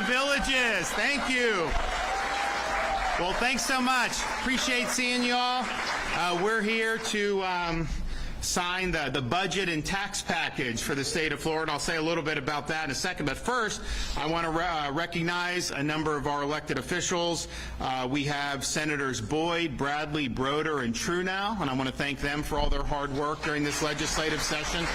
villages. Thank you. Well, thanks so much. Appreciate seeing you all. We're here to sign the budget and tax package for the state of Florida. I'll say a little bit about that in a second, but first I want to recognize a number of our elected officials. We have Senators Boyd, Bradley, Broder, and Truenow, and I want to thank them for all their hard work during this legislative session.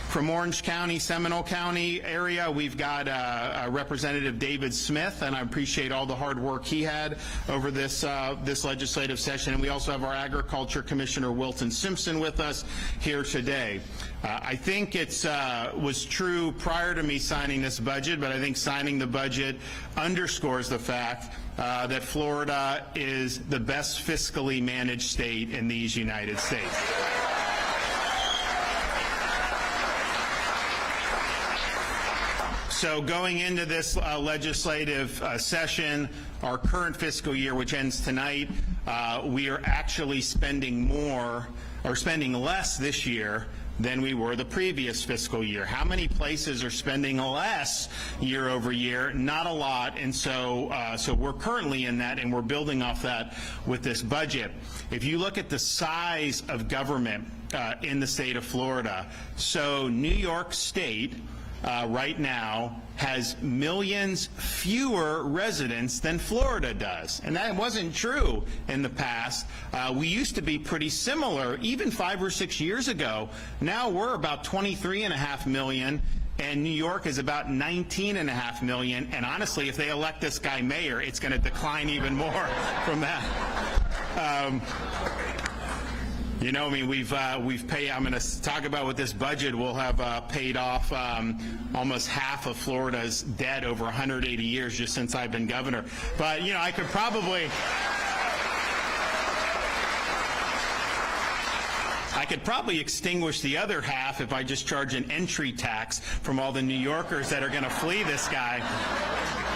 From Orange County, Seminole County area, we've got Representative David Smith, and I appreciate all the hard work he had over this legislative session. And we also have our Agriculture Commissioner Wilton Simpson with us here today. I think it was true prior to me signing this budget, but I think signing the budget underscores the fact that Florida is the best fiscally managed state in these United States. So going into this legislative session, our current fiscal year, which ends tonight, we are actually spending less this year than we were the previous fiscal year. How many places are spending less year over year? Not a lot, and so we're currently in that, and we're building off that with this budget. If you look at the size of government in the state of Florida, so New York State right now has millions fewer residents than Florida does. And that wasn't true in the past. We used to be pretty similar, even 5 or 6 years ago. Now we're about 23.5 million, and New York is about 19.5 million. And honestly, if they elect this guy mayor, it's going to decline even more from that. You know, I mean, we've paid. I'm going to talk about with this budget. We'll have paid off almost half of Florida's debt over 180 years just since I've been governor. But you know, I could probably extinguish the other half if I just charge an entry tax from all the New Yorkers that are going to flee this guy,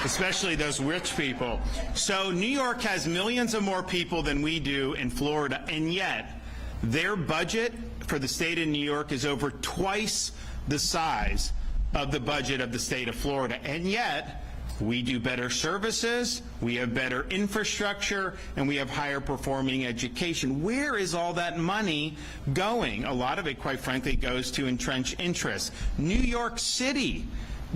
especially those rich people. So New York has millions of more people than we do in Florida, and yet their budget for the state of New York is over twice the size of the budget of the state of Florida. And yet, we do better services, we have better infrastructure, and we have higher performing education. Where is all that money going? A lot of it, quite frankly, goes to entrenched interests. New York City,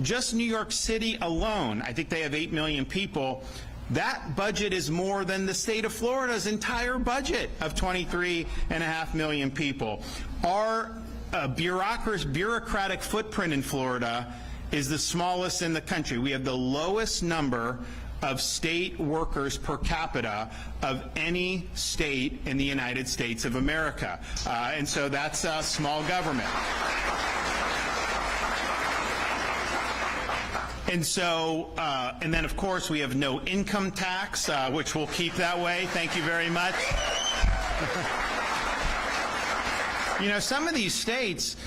just New York City alone, I think they have 8 million people. That budget is more than the state of Florida's entire budget of 23.5 million people. Our bureaucratic footprint in Florida is the smallest in the country. We have the lowest number of state workers per capita of any state in the United States of America. And so that's small government. And so, and then of course we have no income tax, which we'll keep that way. Thank you very much. You know, some of these states,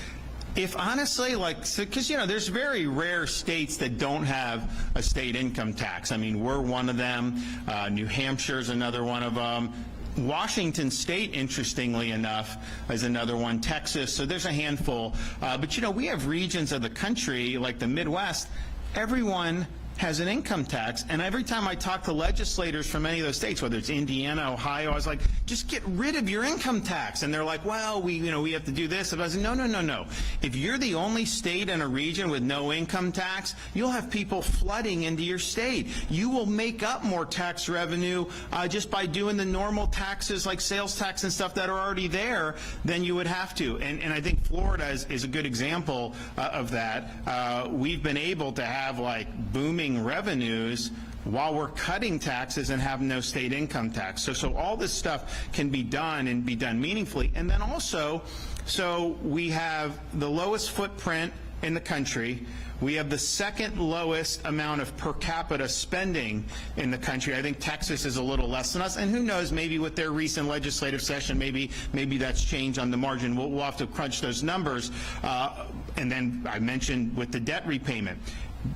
if honestly, because you know, there's very rare states that don't have a state income tax. I mean, we're one of them. New Hampshire's another one of them. Washington State, interestingly enough, is another one. Texas, so there's a handful. But you know, we have regions of the country, like the Midwest. Everyone has an income tax, and every time I talk to legislators from any of those states, whether it's Indiana, Ohio, I was like, just get rid of your income tax. And they're like, well, we have to do this. And I was like, no. If you're the only state in a region with no income tax, you'll have people flooding into your state. You will make up more tax revenue just by doing the normal taxes like sales tax and stuff that are already there than you would have to. And I think Florida is a good example of that. We've been able to have like booming revenues while we're cutting taxes and have no state income tax. So all this stuff can be done and be done meaningfully. And then also, so we have the lowest footprint in the country. We have the second lowest amount of per capita spending in the country. I think Texas is a little less than us, and who knows, maybe with their recent legislative session, maybe that's changed on the margin. We'll have to crunch those numbers. And then I mentioned with the debt repayment.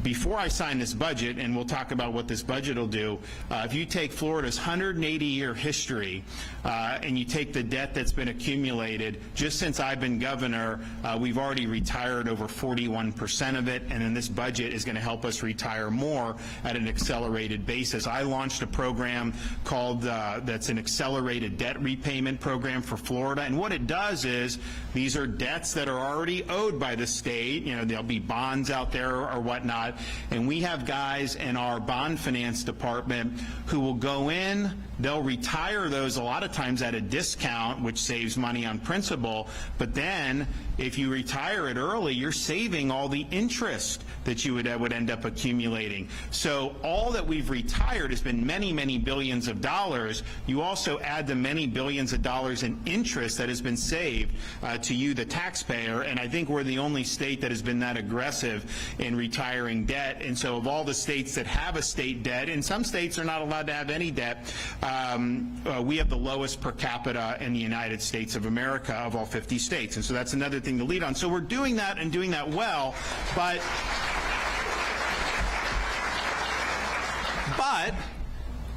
before I sign this budget, and we'll talk about what this budget will do, if you take Florida's 180-year history and you take the debt that's been accumulated, just since I've been governor, we've already retired over 41% of it, and then this budget is going to help us retire more at an accelerated basis. I launched a program called, that's an accelerated debt repayment program for Florida, and what it does is, these are debts that are already owed by the state. You know, there'll be bonds out there or whatnot, and we have guys in our bond finance department who will go in, they'll retire those a lot of times at a discount, which saves money on principal, but then if you retire it early, you're saving all the interest that you would end up accumulating. So all that we've retired has been many, many billions of dollars. You also add the many billions of dollars in interest that has been saved to you, the taxpayer, and I think we're the only state that has been that aggressive in retiring debt. And so of all the states that have a state debt, and some states are not allowed to have any debt, we have the lowest per capita in the United States of America of all 50 states. And so that's another thing to lead on. So we're doing that and doing that well, but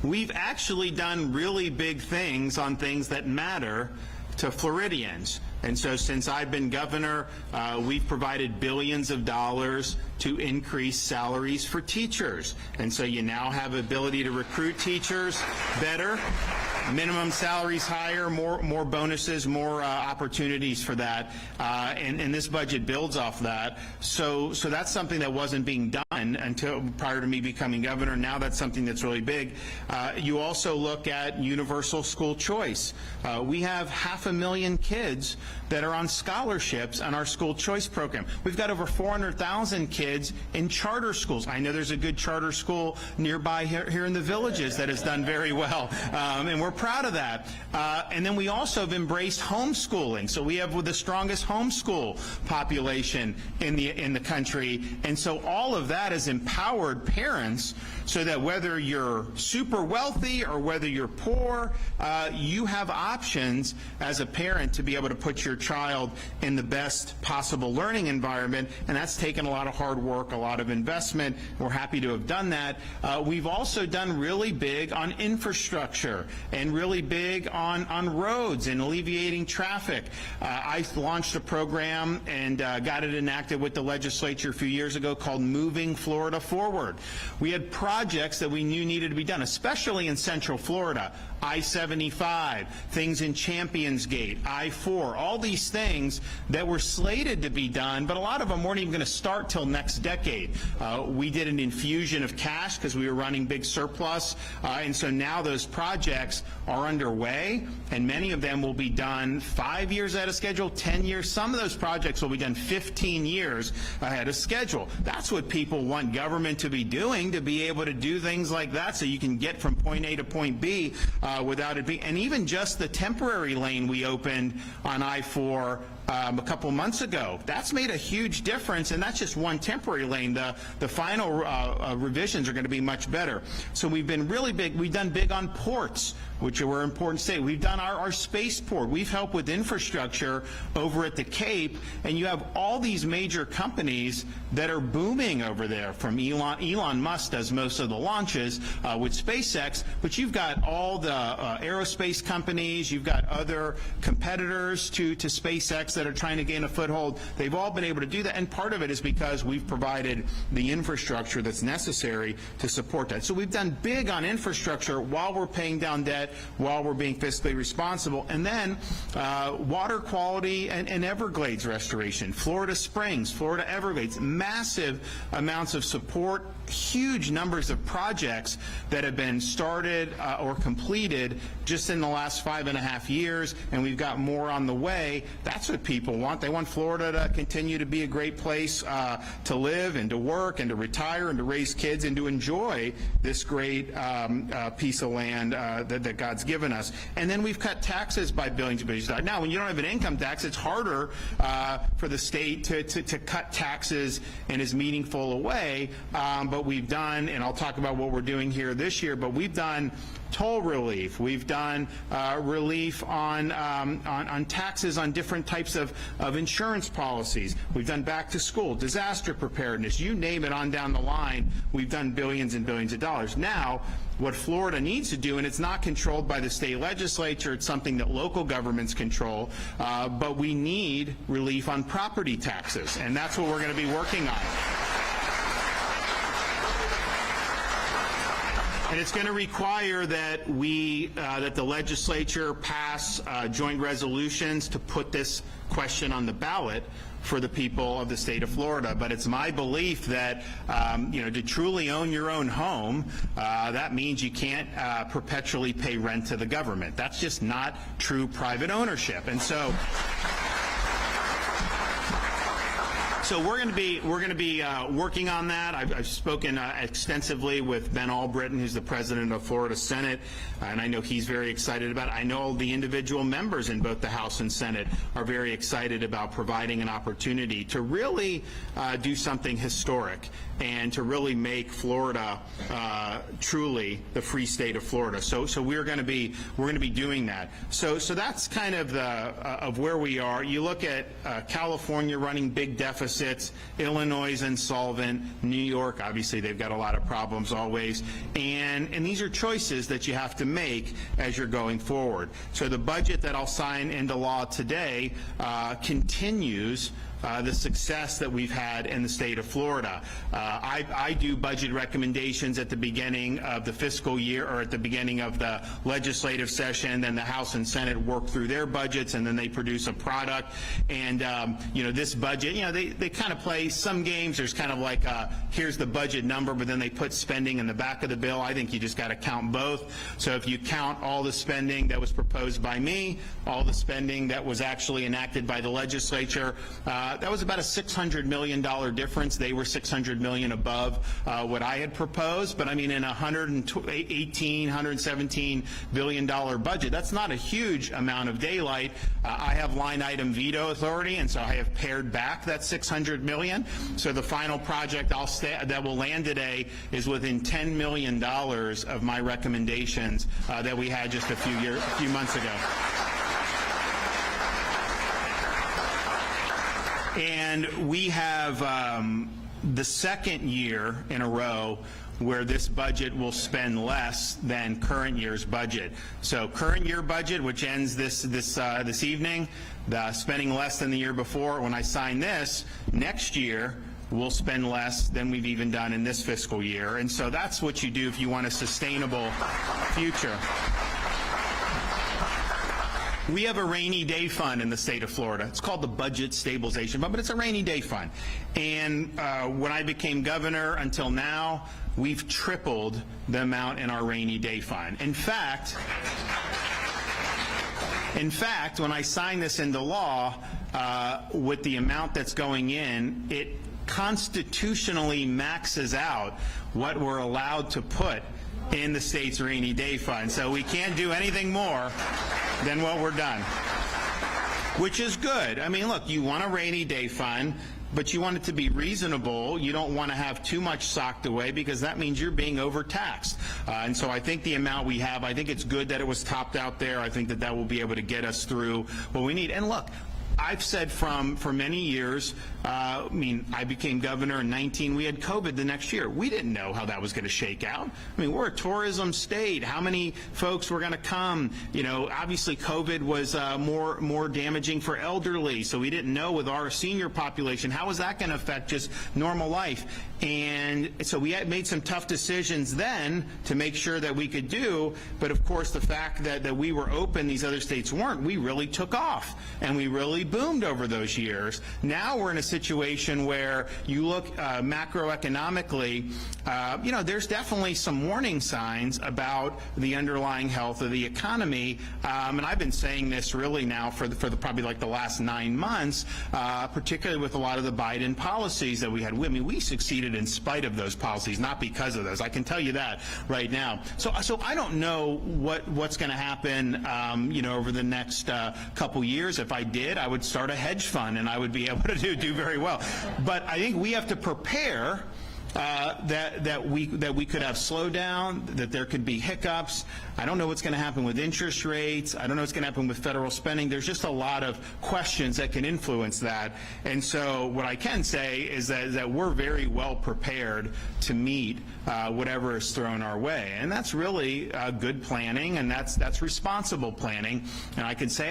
we've actually done really big things on things that matter to Floridians. And so since I've been governor, we've provided billions of dollars to increase salaries for teachers. And so you now have ability to recruit teachers better, minimum salaries higher, more bonuses, more opportunities for that. And this budget builds off that. So that's something that wasn't being done until prior to me becoming governor. Now that's something that's really big. You also look at universal school choice. We have 500,000 kids that are on scholarships on our school choice program. We've got over 400,000 kids in charter schools. I know there's a good charter school nearby here in the Villages that has done very well, and we're proud of that. And then we also have embraced homeschooling. So we have the strongest homeschool population in the country. And so all of that has empowered parents so that whether you're super wealthy or whether you're poor, you have options as a parent to be able to put your child in the best possible learning environment, and that's taken a lot of hard work, a lot of investment. We're happy to have done that. We've also done really big on infrastructure and really big on roads and alleviating traffic. I launched a program and got it enacted with the legislature a few years ago called Moving Florida Forward. We had projects that we knew needed to be done, especially in Central Florida. I-75, things in Champions Gate, I-4, all these things that were slated to be done, but a lot of them weren't even going to start till next decade. We did an infusion of cash because we were running big surplus, and so now those projects are underway, and many of them will be done 5 years ahead of schedule, 10 years. Some of those projects will be done 15 years ahead of schedule. That's what people want government to be doing, to be able to do things like that so you can get from point A to point B without it being, and even just the temporary lane we opened on I-4 a couple months ago. That's made a huge difference, and that's just one temporary lane. The final revisions are going to be much better. So we've been really big. We've done big on ports, which are important state. We've done our spaceport. We've helped with infrastructure over at the Cape, and you have all these major companies that are booming over there. From Elon Musk does most of the launches with SpaceX, but you've got all the aerospace companies, you've got other competitors to SpaceX that are trying to gain a foothold. They've all been able to do that, and part of it is because we've provided the infrastructure that's necessary to support that. So we've done big on infrastructure while we're paying down debt, while we're being fiscally responsible. And then water quality and Everglades restoration, Florida Springs, Florida Everglades, massive amounts of support, huge numbers of projects that have been started or completed just in the last 5.5 years, and we've got more on the way. That's what people want. They want Florida to continue to be a great place to live and to work and to retire and to raise kids and to enjoy this great piece of land that that God's given us. And then we've cut taxes by billions and billions of dollars. Now, when you don't have an income tax, it's harder for the state to cut taxes in as meaningful a way, but we've done, and I'll talk about what we're doing here this year, but we've done toll relief. We've done relief on taxes on different types of insurance policies. We've done back to school, disaster preparedness, you name it on down the line, we've done billions and billions of dollars. Now, what Florida needs to do, and it's not controlled by the state legislature, it's something that local governments control, but we need relief on property taxes, and that's what we're going to be working on. And it's going to require that that the legislature pass joint resolutions to put this question on the ballot for the people of the state of Florida. But it's my belief that, to truly own your own home, that means you can't perpetually pay rent to the government. That's just not true private ownership. And so we're going to be working on that. I've spoken extensively with Ben Albritton, who's the president of Florida Senate, and I know he's very excited about it. I know the individual members in both the House and Senate are very excited about providing an opportunity to really do something historic and to really make Florida truly the free state of Florida. So we're going to be doing that. So that's kind of of where we are. You look at California running big deficits. Illinois is insolvent. New York, obviously, they've got a lot of problems always. And these are choices that you have to make as you're going forward. So the budget that I'll sign into law today continues the success that we've had in the state of Florida. I do budget recommendations at the beginning of the fiscal year or at the beginning of the legislative session, then the House and Senate work through their budgets, and then they produce a product. And this budget, they kind of play some games. There's kind of like here's the budget number, but then they put spending in the back of the bill. I think you just got to count both. So if you count all the spending that was proposed by me, all the spending that was actually enacted by the legislature, that was about a $600 million difference. They were $600 million above what I had proposed, but I mean in a $117 billion budget, that's not a huge amount of daylight. I have line item veto authority, and so I have pared back that $600 million. So the final project that will land today is within $10 million of my recommendations that we had just a few months ago. And we have the second year in a row where this budget will spend less than current year's budget. So current year budget, which ends this evening, the spending less than the year before. When I sign this, next year we'll spend less than we've even done in this fiscal year. And so that's what you do if you want a sustainable future. We have a rainy day fund in the state of Florida. It's called the Budget Stabilization Fund, but it's a rainy day fund. And when I became governor until now, we've tripled the amount in our rainy day fund. In fact, when I sign this into law, with the amount that's going in, it constitutionally maxes out what we're allowed to put in the state's rainy day fund. So we can't do anything more than what we're done, which is good. I mean, look, you want a rainy day fund, but you want it to be reasonable. You don't want to have too much socked away, because that means you're being overtaxed. And so I think the amount we have, I think it's good that it was topped out there. I think that will be able to get us through what we need. And look, I've said for many years, I became governor in 19, we had COVID the next year. We didn't know how that was going to shake out. I mean, we're a tourism state. How many folks were going to come? Obviously COVID was more damaging for elderly, so we didn't know with our senior population, how was that going to affect just normal life? And so we had made some tough decisions then to make sure that we could do, but of course the fact that we were open, these other states weren't, we really took off, and we really boomed over those years. Now we're in a situation where you look macroeconomically, there's definitely some warning signs about the underlying health of the economy, and I've been saying this really now for probably like the last 9 months, particularly with a lot of the Biden policies that we had. I mean, we succeeded in spite of those policies, not because of those. I can tell you that right now. So I don't know what's going to happen, over the next couple years. If I did, I would start a hedge fund and I would be able to do very well. But I think we have to prepare that we could have slowdown, that there could be hiccups. I don't know what's going to happen with interest rates. I don't know what's going to happen with federal spending. There's just a lot of questions that can influence that. And so what I can say is that we're very well prepared to meet whatever is thrown our way. And that's really good planning, and that's responsible planning. And I can say,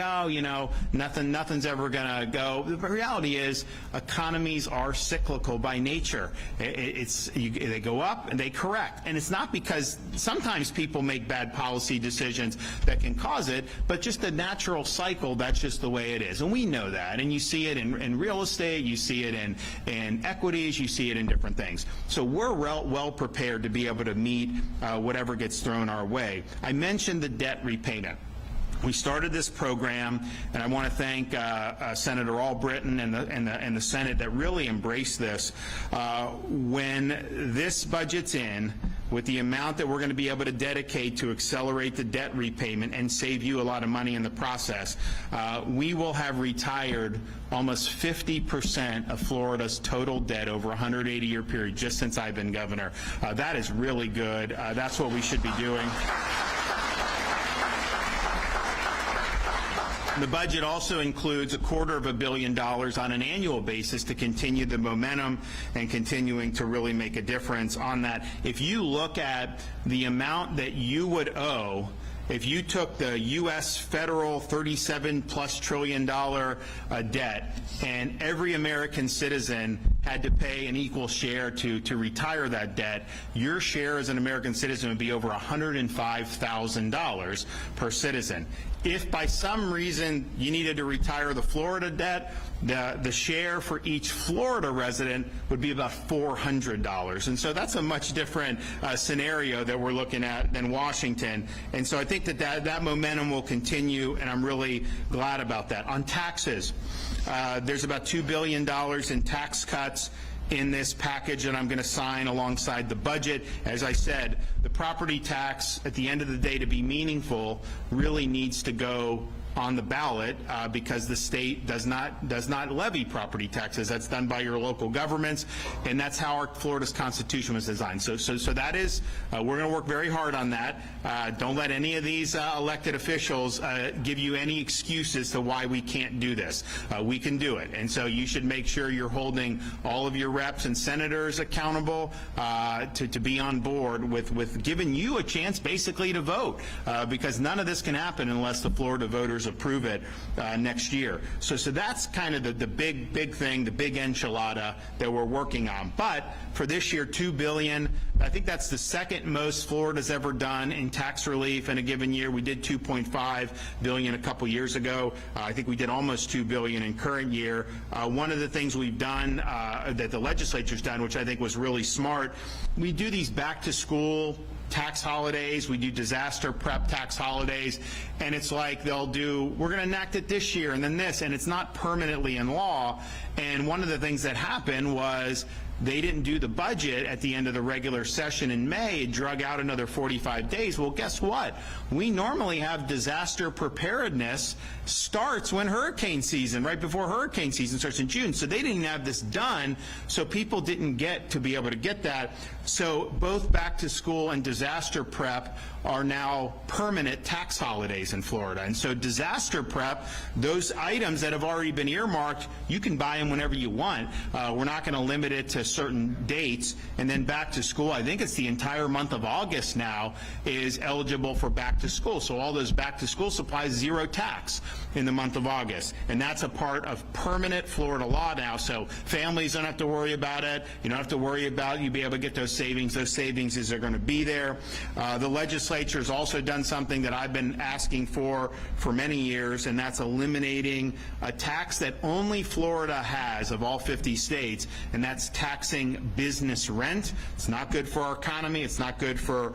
nothing's ever going to go. The reality is economies are cyclical by nature. They go up and they correct. And it's not because sometimes people make bad policy decisions that can cause it, but just the natural cycle, that's just the way it is. And we know that. And you see it in real estate, you see it in equities, you see it in different things. So we're well prepared to be able to meet whatever gets thrown our way. I mentioned the debt repayment. We started this program, and I want to thank Senator Albritton and the Senate that really embraced this. When this budget's in, with the amount that we're going to be able to dedicate to accelerate the debt repayment and save you a lot of money in the process, we will have retired almost 50% of Florida's total debt over a 180-year period just since I've been governor. That is really good. That's what we should be doing. The budget also includes $250 million on an annual basis to continue the momentum and continuing to really make a difference on that. If you look at the amount that you would owe if you took the U.S. federal $37+ trillion debt and every American citizen had to pay an equal share to retire that debt, your share as an American citizen would be over $105,000 per citizen. If by some reason you needed to retire the Florida debt, the share for each Florida resident would be about $400. And so that's a much different scenario that we're looking at than Washington. And so I think that momentum will continue, and I'm really glad about that. On taxes, there's about $2 billion in tax cuts in this package that I'm going to sign alongside the budget. As I said, the property tax, at the end of the day, to be meaningful, really needs to go on the ballot because the state does not levy property taxes. That's done by your local governments, and that's how our Florida's Constitution was designed. So that is, we're going to work very hard on that. Don't let any of these elected officials give you any excuses to why we can't do this. We can do it, and so you should make sure you're holding all of your reps and senators accountable to be on board with giving you a chance basically to vote, because none of this can happen unless the Florida voters approve it next year. So that's kind of the big thing, the big enchilada that we're working on. But for this year, $2 billion. I think that's the second most Florida's ever done in tax relief in a given year. We did $2.5 billion a couple years ago. I think we did almost $2 billion in current year. One of the things we've done that the legislature's done, which I think was really smart, we do these back to school tax holidays, we do disaster prep tax holidays, and it's like they'll do, we're going to enact it this year and then this, and it's not permanently in law. And one of the things that happened was they didn't do the budget at the end of the regular session in May. It drug out another 45 days. Well, guess what? We normally have disaster preparedness starts when hurricane season, right before hurricane season starts in June. So they didn't have this done, so people didn't get to be able to get that. So both back to school and disaster prep are now permanent tax holidays in Florida. And so disaster prep, those items that have already been earmarked, you can buy them whenever you want. We're not going to limit it to certain dates, and then back to school, I think it's the entire month of August now, is eligible for back to school. So all those back to school supplies, zero tax in the month of August. And that's a part of permanent Florida law now, so families don't have to worry about it. You don't have to worry about you be able to get those savings. Those savings are going to be there. The legislature has also done something that I've been asking for many years, and that's eliminating a tax that only Florida has of all 50 states, and that's taxing business rent. It's not good for our economy. It's not good for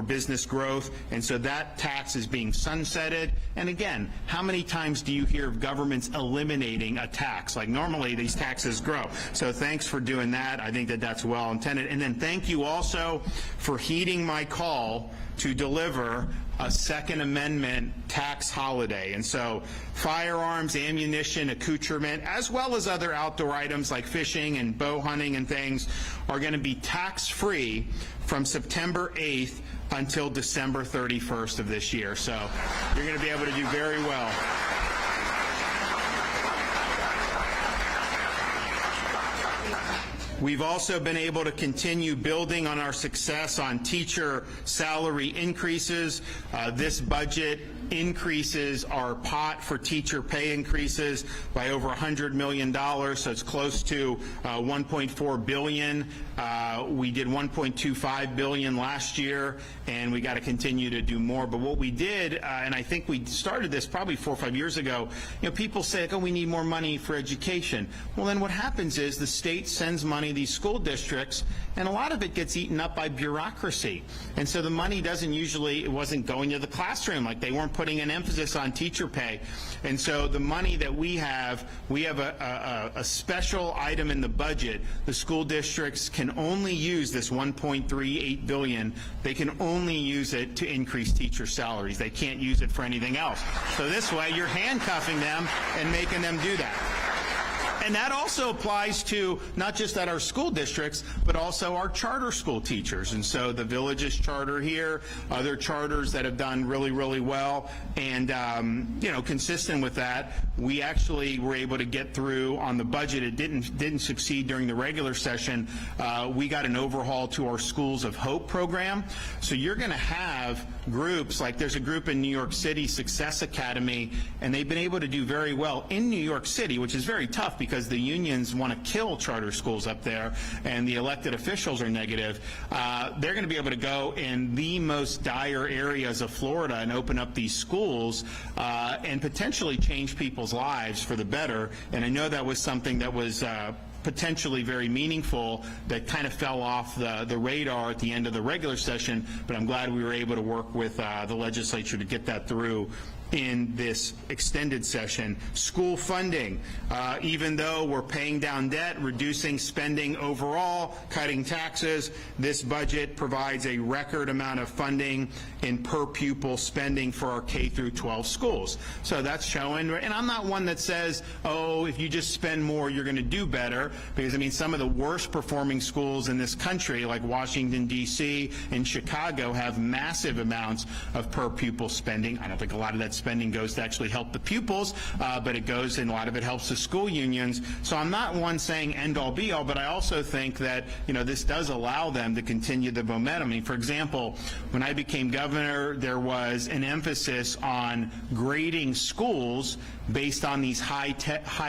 business growth, and so that tax is being sunsetted. And again, how many times do you hear of governments eliminating a tax? Like, normally these taxes grow. So thanks for doing that. I think that that's well intended. And then thank you also for heeding my call to deliver a Second Amendment tax holiday. And so firearms, ammunition, accoutrement, as well as other outdoor items like fishing and bow hunting and things are going to be tax-free from September 8th until December 31st of this year. So you're going to be able to do very well. We've also been able to continue building on our success on teacher salary increases. This budget increases our pot for teacher pay increases by over $100 million, so it's close to $1.4 billion. We did $1.25 billion last year, and we got to continue to do more. But what we did, and I think we started this probably 4 or 5 years ago, people say, oh, we need more money for education. Well, then what happens is the state sends money to these school districts, and a lot of it gets eaten up by bureaucracy. And so the money it wasn't going to the classroom. Like, they weren't putting an emphasis on teacher pay. And so the money that we have a special item in the budget. The school districts can only use this $1.38 billion. They can only use it to increase teacher salaries. They can't use it for anything else. So this way, you're handcuffing them and making them do that. And that also applies to not just at our school districts, but also our charter school teachers. And so the Villages charter here, other charters that have done really, really well. And, consistent with that, we actually were able to get through on the budget. It didn't succeed during the regular session. We got an overhaul to our Schools of Hope program. So you're going to have groups, like there's a group in New York City, Success Academy, and they've been able to do very well in New York City, which is very tough because the unions want to kill charter schools up there, and the elected officials are negative. They're going to be able to go in the most dire areas of Florida and open up these schools and potentially change people's lives for the better. And I know that was something that was potentially very meaningful that kind of fell off the radar at the end of the regular session, but I'm glad we were able to work with the legislature to get that through in this extended session. School funding, even though we're paying down debt, reducing spending overall, cutting taxes, this budget provides a record amount of funding in per pupil spending for our K through 12 schools. So that's showing, and I'm not one that says, oh, if you just spend more, you're going to do better, because I mean, some of the worst performing schools in this country, like Washington, D.C. and Chicago, have massive amounts of per pupil spending. I don't think a lot of that spending goes to actually help the pupils, but it goes, and a lot of it helps the school unions. So I'm not one saying end all be all, but I also think that this does allow them to continue the momentum. I mean, for example, when I became governor, there was an emphasis on grading schools based on these high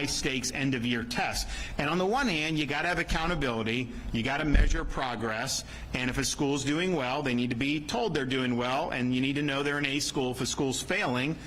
stakes end of year tests. And on the one hand, you got to have accountability, you got to measure progress, and if a school's doing well, they need to be told they're doing well, and you need to know they're an A school. If a school's failing,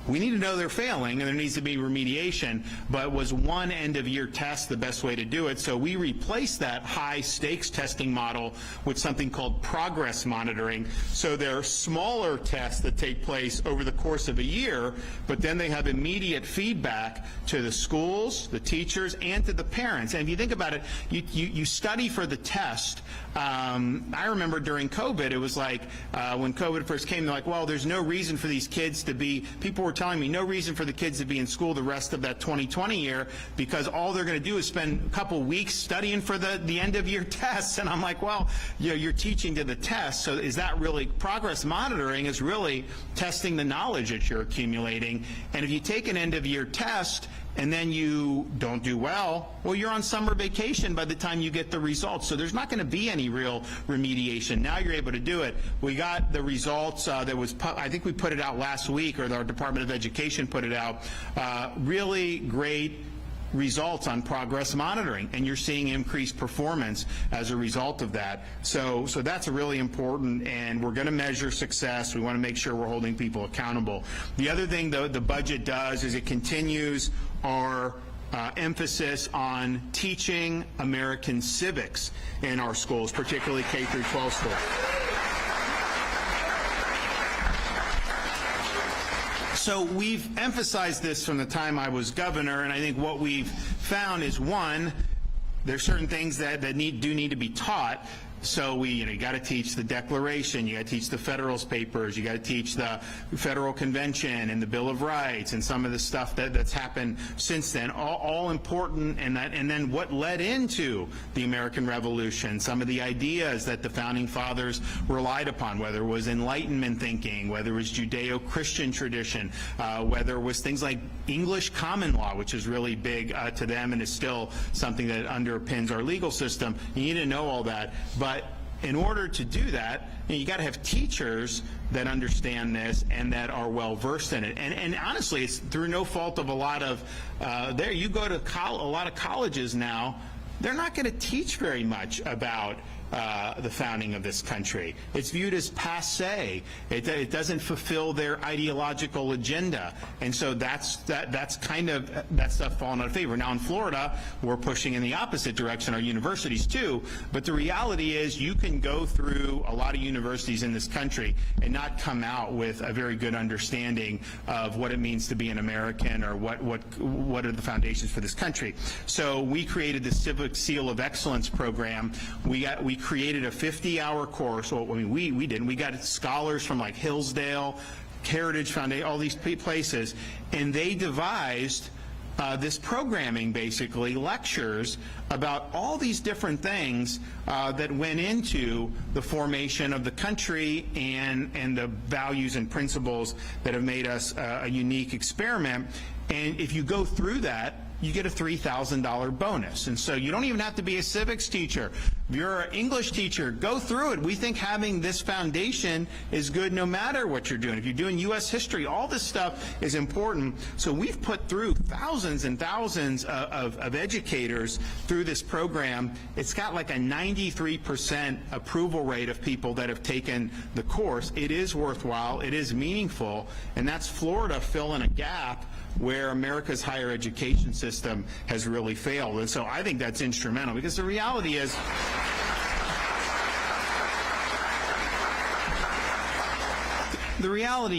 we need to know they're failing, and there needs to be remediation. But was one end-of-year test the best way to do it? So we replaced that high-stakes testing model with something called progress monitoring. So there are smaller tests that take place over the course of a year, but then they have immediate feedback to the schools, the teachers, and to the parents. And if you think about it, you study for the test. I remember during COVID, it was like when COVID first came, they're like, well, there's no reason for these kids to be, people were telling me no reason for the kids to be in school the rest of that 2020 year, because all they're going to do is spend a couple weeks studying for the end of year tests. And I'm like, well, you're teaching to the test, so is that really progress monitoring? Is really testing the knowledge that you're accumulating. And if you take an end of year test and then you don't do well, well, you're on summer vacation by the time you get the results. So there's not going to be any real remediation. Now you're able to do it. We got the results that was, I think we put it out last week, or our Department of Education put it out. Really great results on progress monitoring, and you're seeing increased performance as a result of that. So that's really important, and we're going to measure success. We want to make sure we're holding people accountable. The other thing the budget does is it continues our emphasis on teaching American civics in our schools, particularly K through 12 schools. So we've emphasized this from the time I was governor, and I think what we've found is, one, there's certain things that do need to be taught. So you got to teach the Declaration, you got to teach the Federalist Papers, you got to teach the Federal Convention and the Bill of Rights and some of the stuff that's happened since then, all important, and then what led into the American Revolution, some of the ideas that the Founding Fathers relied upon, whether it was Enlightenment thinking, whether it was Judeo-Christian tradition, whether it was things like English common law, which is really big to them and is still something that underpins our legal system. You need to know all that. But in order to do that, you got to have teachers that understand this and that are well versed in it. And honestly, it's through no fault of a lot of you go to a lot of colleges now, they're not going to teach very much about the founding of this country. It's viewed as passé. It doesn't fulfill their ideological agenda, and so that's kind of that stuff falling out of favor. Now in Florida, we're pushing in the opposite direction. Our universities too, but the reality is you can go through a lot of universities in this country and not come out with a very good understanding of what it means to be an American, or what are the foundations for this country. So we created the Civic Seal of Excellence program. We created a 50-hour course. Well, I mean, we didn't. We got scholars from like Hillsdale, Heritage Foundation, all these places, and they devised this programming, basically lectures about all these different things that went into the formation of the country and the values and principles that have made us a unique experiment. And if you go through that, you get a $3,000 bonus. And so you don't even have to be a civics teacher. If you're an English teacher, go through it. We think having this foundation is good no matter what you're doing. If you're doing U.S. history, all this stuff is important. So we've put through thousands and thousands of educators through this program. It's got like a 93% approval rate of people that have taken the course. It is worthwhile. It is meaningful. And that's Florida filling a gap where America's higher education system has really failed. And so I think that's instrumental, because the reality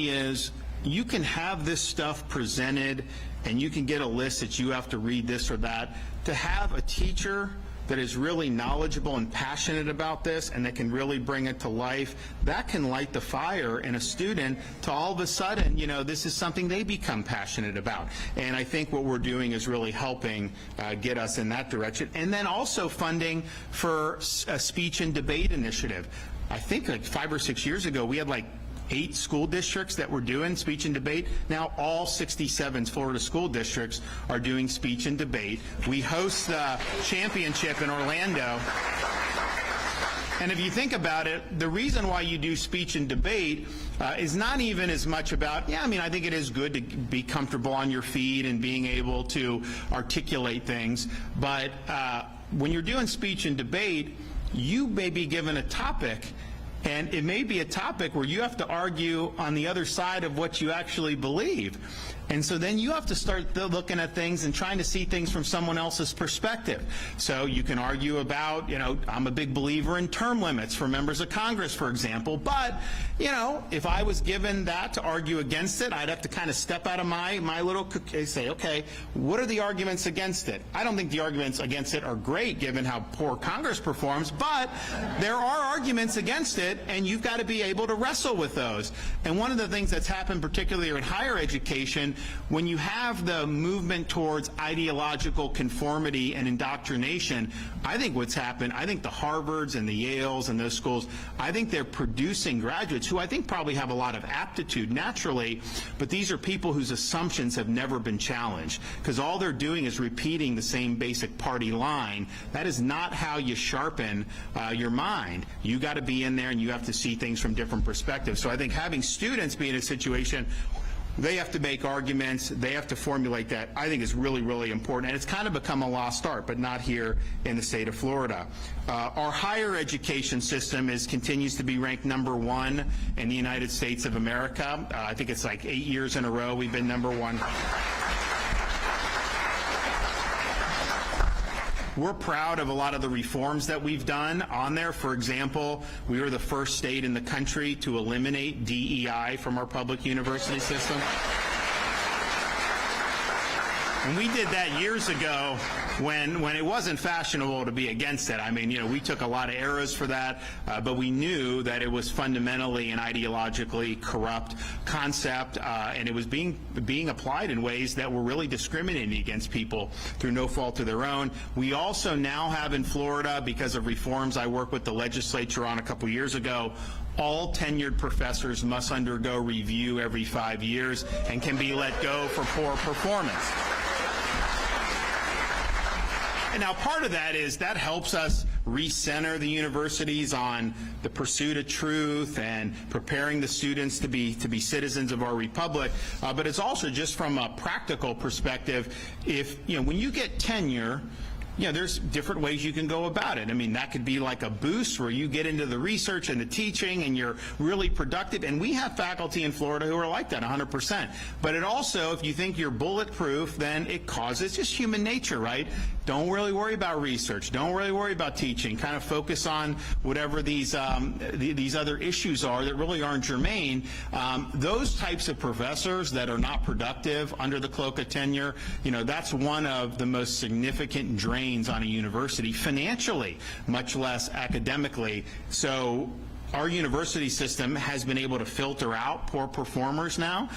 is you can have this stuff presented and you can get a list that you have to read this or that. To have a teacher that is really knowledgeable and passionate about this and that can really bring it to life, that can light the fire in a student to all of a sudden, this is something they become passionate about. And I think what we're doing is really helping get us in that direction. And then also funding for a speech and debate initiative. I think like 5 or 6 years ago, we had like 8 school districts that were doing speech and debate. Now all 67 Florida school districts are doing speech and debate. We host the championship in Orlando. And if you think about it, the reason why you do speech and debate is not even as much about, I think it is good to be comfortable on your feet and being able to articulate things, but when you're doing speech and debate, you may be given a topic, and it may be a topic where you have to argue on the other side of what you actually believe. And so then you have to start looking at things and trying to see things from someone else's perspective. So you can argue about, I'm a big believer in term limits for members of Congress, for example, but, if I was given that to argue against it, I'd have to kind of step out of my little, say, okay, what are the arguments against it? I don't think the arguments against it are great given how poor Congress performs, but there are arguments against it, and you've got to be able to wrestle with those. And one of the things that's happened, particularly in higher education, education, when you have the movement towards ideological conformity and indoctrination, I think what's happened, I think the Harvards and the Yales and those schools, I think they're producing graduates who I think probably have a lot of aptitude naturally, but these are people whose assumptions have never been challenged, because all they're doing is repeating the same basic party line. That is not how you sharpen your mind. You got to be in there and you have to see things from different perspectives. So I think having students be in a situation they have to make arguments, they have to formulate that, I think is really, really important. And it's kind of become a lost art, but not here in the state of Florida. Our higher education system continues to be ranked #1 in the United States of America. I think it's like 8 years in a row we've been #1. We're proud of a lot of the reforms that we've done on there. For example, we were the first state in the country to eliminate DEI from our public university system. And we did that years ago when it wasn't fashionable to be against it. I mean, you know, we took a lot of arrows for that, but we knew that it was fundamentally an ideologically corrupt concept, and it was being applied in ways that were really discriminating against people through no fault of their own. We also now have in Florida, because of reforms I worked with the legislature on a couple years ago, all tenured professors must undergo review every 5 years and can be let go for poor performance. And now part of that is that helps us recenter the universities on the pursuit of truth and preparing the students to be citizens of our republic. But it's also just from a practical perspective, when you get tenure, there's different ways you can go about it. I mean, that could be like a boost where you get into the research and the teaching and you're really productive. And we have faculty in Florida who are like that 100%. But it also, if you think you're bulletproof, then it causes just human nature, right? Don't really worry about research. Don't really worry about teaching. Kind of focus on whatever these other issues are that really aren't germane. Those types of professors that are not productive under the cloak of tenure, that's one of the most significant drains on a university financially, much less academically. So our university system has been able to filter out poor performers now.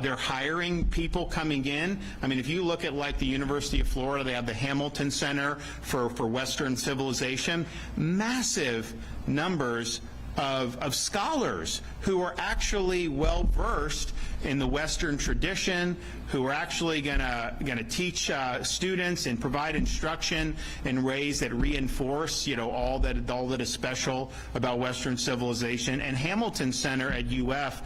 They're hiring people coming in. I mean, if you look at like the University of Florida, they have the Hamilton Center for Western Civilization, massive numbers of scholars who are actually well-versed in the Western tradition, who are actually going to teach students and provide instruction in ways that reinforce, all that is special about Western civilization. And Hamilton Center at UF,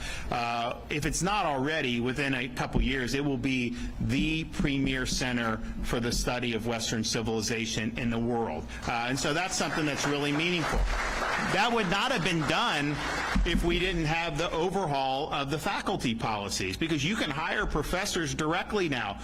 if it's not already, within a couple years, it will be the premier center for the study of Western civilization in the world. And so that's something that's really meaningful. That would not have been done if we didn't have the overhaul of the faculty policies, because you can hire professors directly now.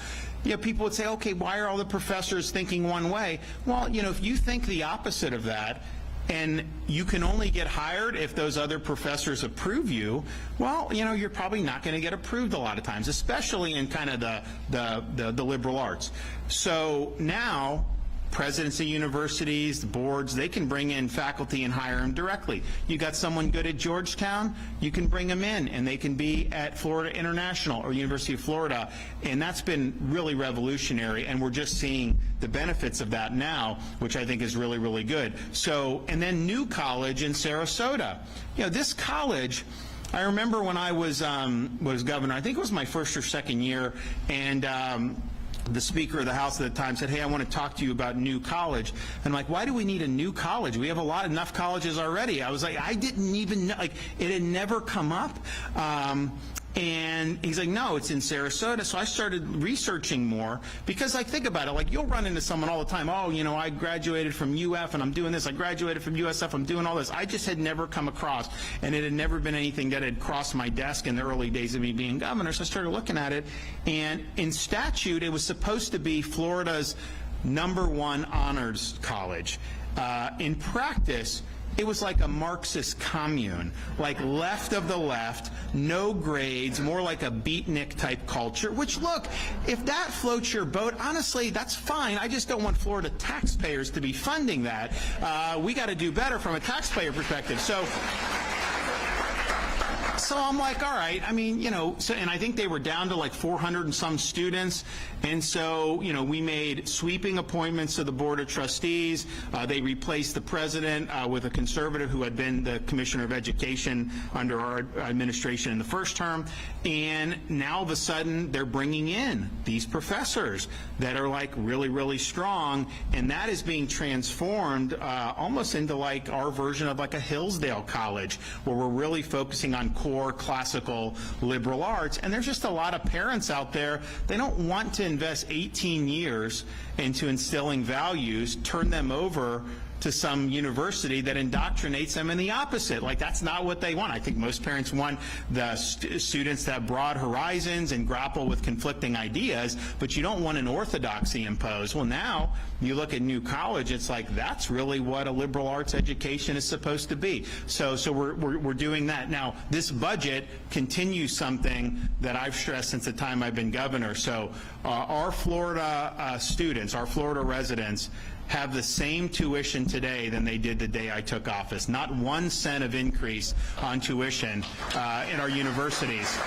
People would say, okay, why are all the professors thinking one way? Well, if you think the opposite of that, and you can only get hired if those other professors approve you, well, you're probably not going to get approved a lot of times, especially in kind of the liberal arts. So now, presidents of universities, the boards, they can bring in faculty and hire them directly. You got someone good at Georgetown, you can bring them in, and they can be at Florida International or University of Florida, and that's been really revolutionary, and we're just seeing the benefits of that now, which I think is really, really good. So, and then New College in Sarasota. This college, I remember when I was governor, I think it was my first or second year, and the Speaker of the House at the time said, hey, I want to talk to you about New College. And I'm like, why do we need a new college? We have enough colleges already. I was like, I didn't even know, it had never come up. And he's like, no, it's in Sarasota. So I started researching more because, think about it. You'll run into someone all the time. Oh, I graduated from UF and I'm doing this. I graduated from USF. I'm doing all this. I just had never come across, and it had never been anything that had crossed my desk in the early days of me being governor. So I started looking at it, and in statute, it was supposed to be Florida's #1 honors college. In practice, it was like a Marxist commune, like left of the left, no grades, more like a beatnik type culture, which, look, if that floats your boat, honestly, that's fine. I just don't want Florida taxpayers to be funding that. so I'm like, all right, I mean, you know, so, and I think they were down to like 400 and some students, and so, you know, we made sweeping appointments to the Board of Trustees. They replaced the president with a conservative who had been the Commissioner of Education under our administration in the first term, and now all of a sudden they're bringing in these professors that are like really, really strong, and that is being transformed almost into like our version of like a Hillsdale College, where we're really focusing on core classical liberal arts. And there's just a lot of parents out there, they don't want to invest 18 years into instilling values, turn them over to some university that indoctrinates them in the opposite. Like, that's not what they want. I think most parents want the students to have broad horizons and grapple with conflicting ideas, but you don't want an orthodoxy imposed. Well, now you look at New College, it's like that's really what a liberal arts education is supposed to be. So we're doing that. Now, this budget continues something that I've stressed since the time I've been governor. So our Florida students, our Florida residents, have the same tuition today than they did the day I took office. Not 1 cent of increase on tuition in our universities.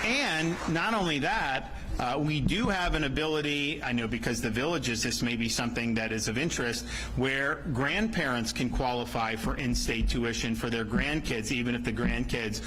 And not only that, we do have an ability, I know because the villages, this may be something that is of interest, where grandparents can qualify for in-state tuition for their grandkids, even if the grandkids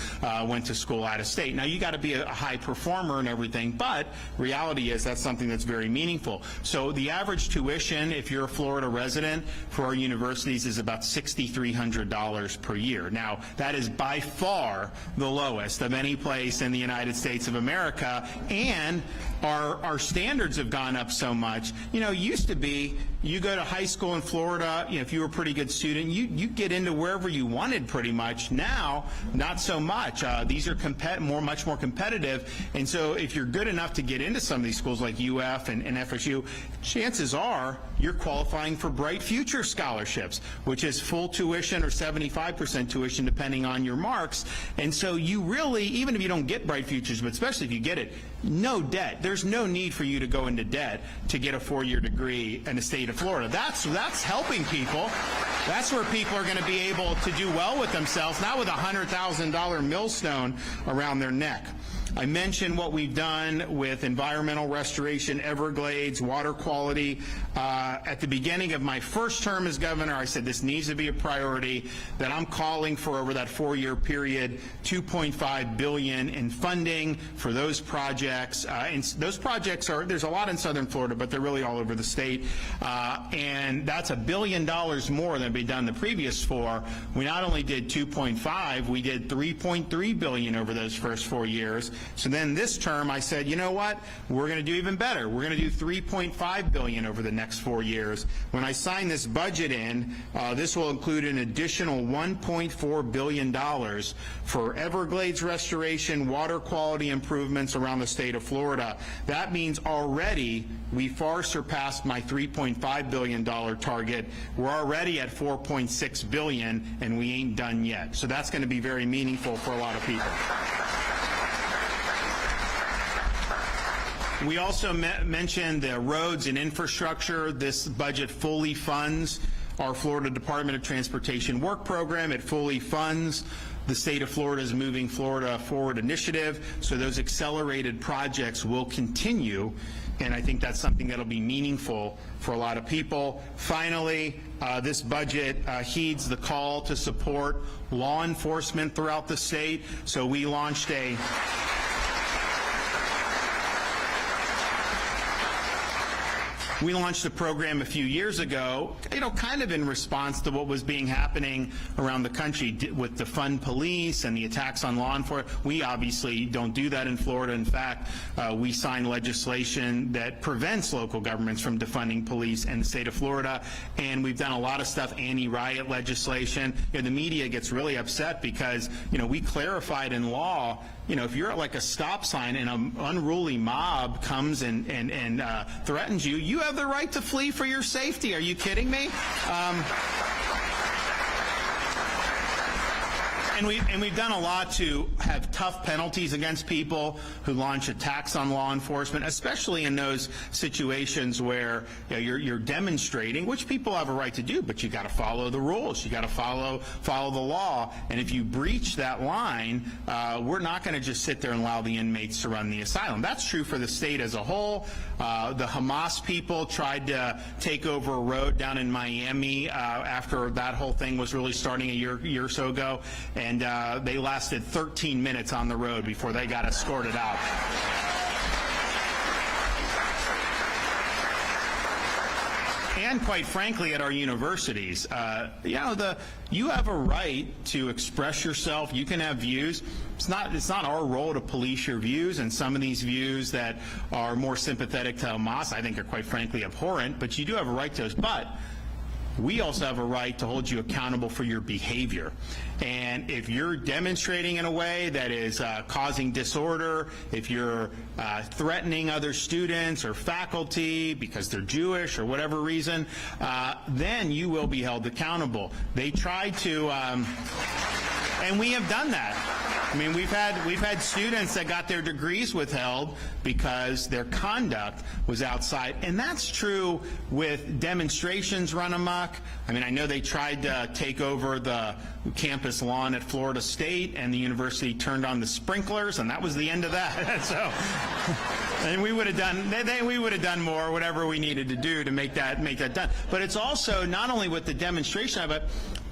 went to school out of state. Now, you got to be a high performer and everything, but reality is that's something that's very meaningful. So the average tuition, if you're a Florida resident, for our universities is about $6,300 per year. Now, that is by far the lowest of any place in the United States of America, and our standards have gone up so much. You know, it used to be you go to high school in Florida, you know, if you were a pretty good student, you get into wherever you wanted pretty much. Now, not so much. These are much more competitive, and so if you're good enough to get into some of these schools like UF and FSU, chances are you're qualifying for Bright Future scholarships, which is full tuition or 75% tuition depending on your marks. And so you really, even if you don't get Bright Futures, but especially if you get it, no debt. There's no need for you to go into debt to get a 4-year degree in the state of Florida. That's helping people. That's where people are going to be able to do well with themselves, not with a $100,000 millstone around their neck. I mentioned what we've done with environmental restoration, Everglades, water quality. At the beginning of my first term as governor, I said this needs to be a priority, that I'm calling for over that 4-year period, $2.5 billion in funding for those projects. And those projects are, there's a lot in southern Florida, but they're really all over the state. And that's $1 billion more than we've done the previous 4. We not only did 2.5, we did 3.3 billion over those first 4 years. So then this term I said, you know what, we're going to do even better. We're going to do 3.5 billion over the next 4 years. When I sign this budget in, this will include an additional $1.4 billion for Everglades restoration, water quality improvements around the state of Florida. That means already we far surpassed my $3.5 billion target. We're already at $4.6 billion, and we ain't done yet. So that's going to be very meaningful for a lot of people. We also mentioned the roads and infrastructure. This budget fully funds our Florida Department of Transportation work program. It fully funds the state of Florida's Moving Florida Forward initiative. So those accelerated projects will continue, and I think that's something that'll be meaningful for a lot of people. Finally, this budget heeds the call to support law enforcement throughout the state. So we launched a program a few years ago, you know, kind of in response to what was happening around the country with the fund police and the attacks on law enforcement. We obviously don't do that in Florida. In fact, we signed legislation that prevents local governments from defunding police in the state of Florida, and we've done a lot of stuff, anti-riot legislation. You know, the media gets really upset because, you know, we clarified in law, you know, if you're at like a stop sign and an unruly mob comes and threatens you, you have the right to flee for your safety. Are you kidding me? and we've done a lot to have tough penalties against people who launch attacks on law enforcement, especially in those situations where you're demonstrating, which people have a right to do, but you got to follow the rules, you got to follow the law, and if you breach that line, we're not going to just sit there and allow the inmates to run the asylum. That's true for the state as a whole. The Hamas people tried to take over a road down in Miami after that whole thing was really starting a year or so ago, and they lasted 13 minutes on the road before they got escorted out. And quite frankly, at our universities, you have a right to express yourself. You can have views. It's not our role to police your views, and some of these views that are more sympathetic to Hamas, I think, are quite frankly abhorrent, but you do have a right to those. But we also have a right to hold you accountable for your behavior. And if you're demonstrating in a way that is causing disorder, if you're threatening other students or faculty because they're Jewish or whatever reason, then you will be held accountable. They tried to, and we have done that. I mean, we've had students that got their degrees withheld because their conduct was outside, and that's true with demonstrations run amok. I mean, I know they tried to take over the campus lawn at Florida State, and the university turned on the sprinklers, and that was the end of that. So, and we would have done more, whatever we needed to do to make that done. But it's also not only with the demonstration, but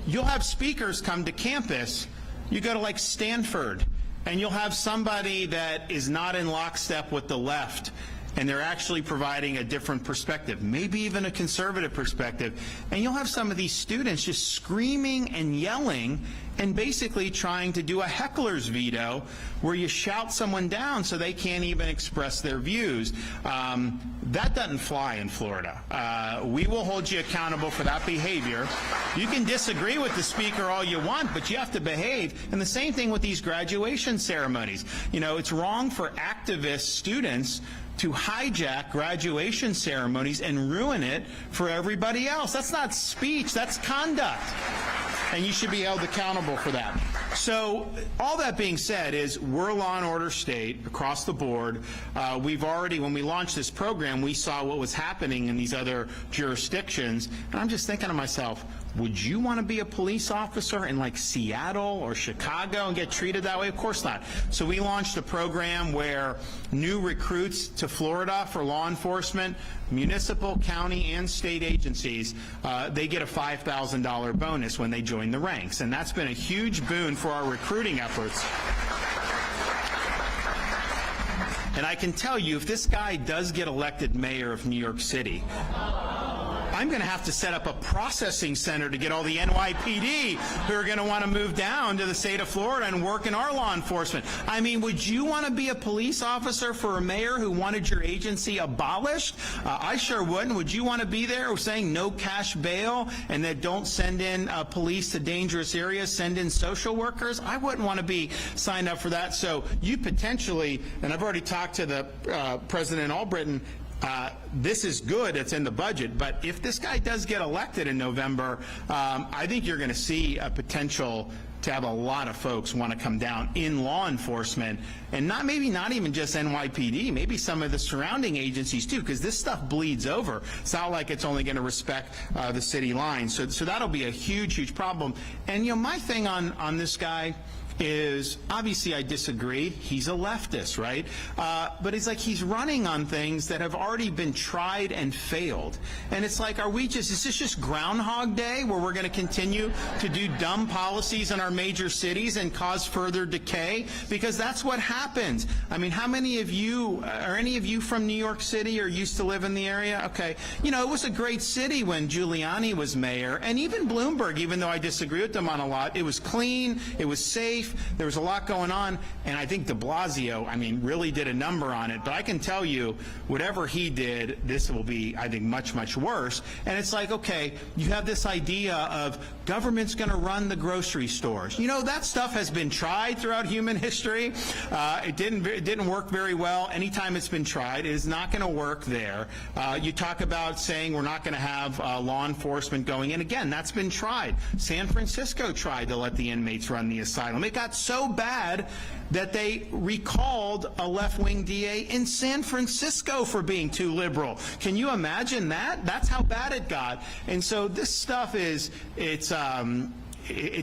you'll have speakers come to campus. You go to like Stanford, and you'll have somebody that is not in lockstep with the left, and they're actually providing a different perspective, maybe even a conservative perspective, and you'll have some of these students just screaming and yelling and basically trying to do a heckler's veto where you shout someone down so they can't even express their views. That doesn't fly in Florida. We will hold you accountable for that behavior. You can disagree with the speaker all you want, but you have to behave. And the same thing with these graduation ceremonies. You know, it's wrong for activist students to hijack graduation ceremonies and ruin it for everybody else. That's not speech, that's conduct. And you should be held accountable for that. So all that being said is we're a law and order state across the board. We've already, when we launched this program, we saw what was happening in these other jurisdictions. And I'm just thinking to myself, would you want to be a police officer in like Seattle or Chicago and get treated that way? Of course not. So we launched a program where new recruits to Florida for law enforcement, municipal, county, and state agencies, they get a $5,000 bonus when they join the ranks. And that's been a huge boon for our recruiting efforts. And I can tell you, if this guy does get elected mayor of New York City, I'm going to have to set up a processing center to get all the NYPD who are going to want to move down to the state of Florida and work in our law enforcement. I mean, would you want to be a police officer for a mayor who wanted your agency abolished? I sure wouldn't. Would you want to be there saying no cash bail and that don't send in police to dangerous areas, send in social workers? I wouldn't want to be signed up for that. So you potentially, and I've already talked to the President Albritton, this is good, it's in the budget, but if this guy does get elected in November, I think you're going to see a potential to have a lot of folks want to come down in law enforcement, and maybe not even just NYPD, maybe some of the surrounding agencies too, because this stuff bleeds over. It's not like it's only going to respect the city lines. So that'll be a huge problem. And you know, my thing on this guy is, obviously I disagree, he's a leftist, right? But it's like he's running on things that have already been tried and failed. And it's like, is this just Groundhog Day where we're going to continue to do dumb policies in our major cities and cause further decay? Because that's what happens. I mean, how many of you, are any of you from New York City or used to live in the area? Okay. You know, it was a great city when Giuliani was mayor, and even Bloomberg, even though I disagree with them on a lot, it was clean, it was safe, safe. There was a lot going on, and I think de Blasio, I mean, really did a number on it. But I can tell you, whatever he did, this will be, I think, much, much worse. And it's like, okay, you have this idea of government's going to run the grocery stores. You know, that stuff has been tried throughout human history. It didn't work very well. Anytime it's been tried, it is not going to work there. You talk about saying we're not going to have law enforcement going in. Again, that's been tried. San Francisco tried to let the inmates run the asylum. It got so bad that they recalled a left-wing DA in San Francisco for being too liberal. Can you imagine that? That's how bad it got. And so this stuff is, it's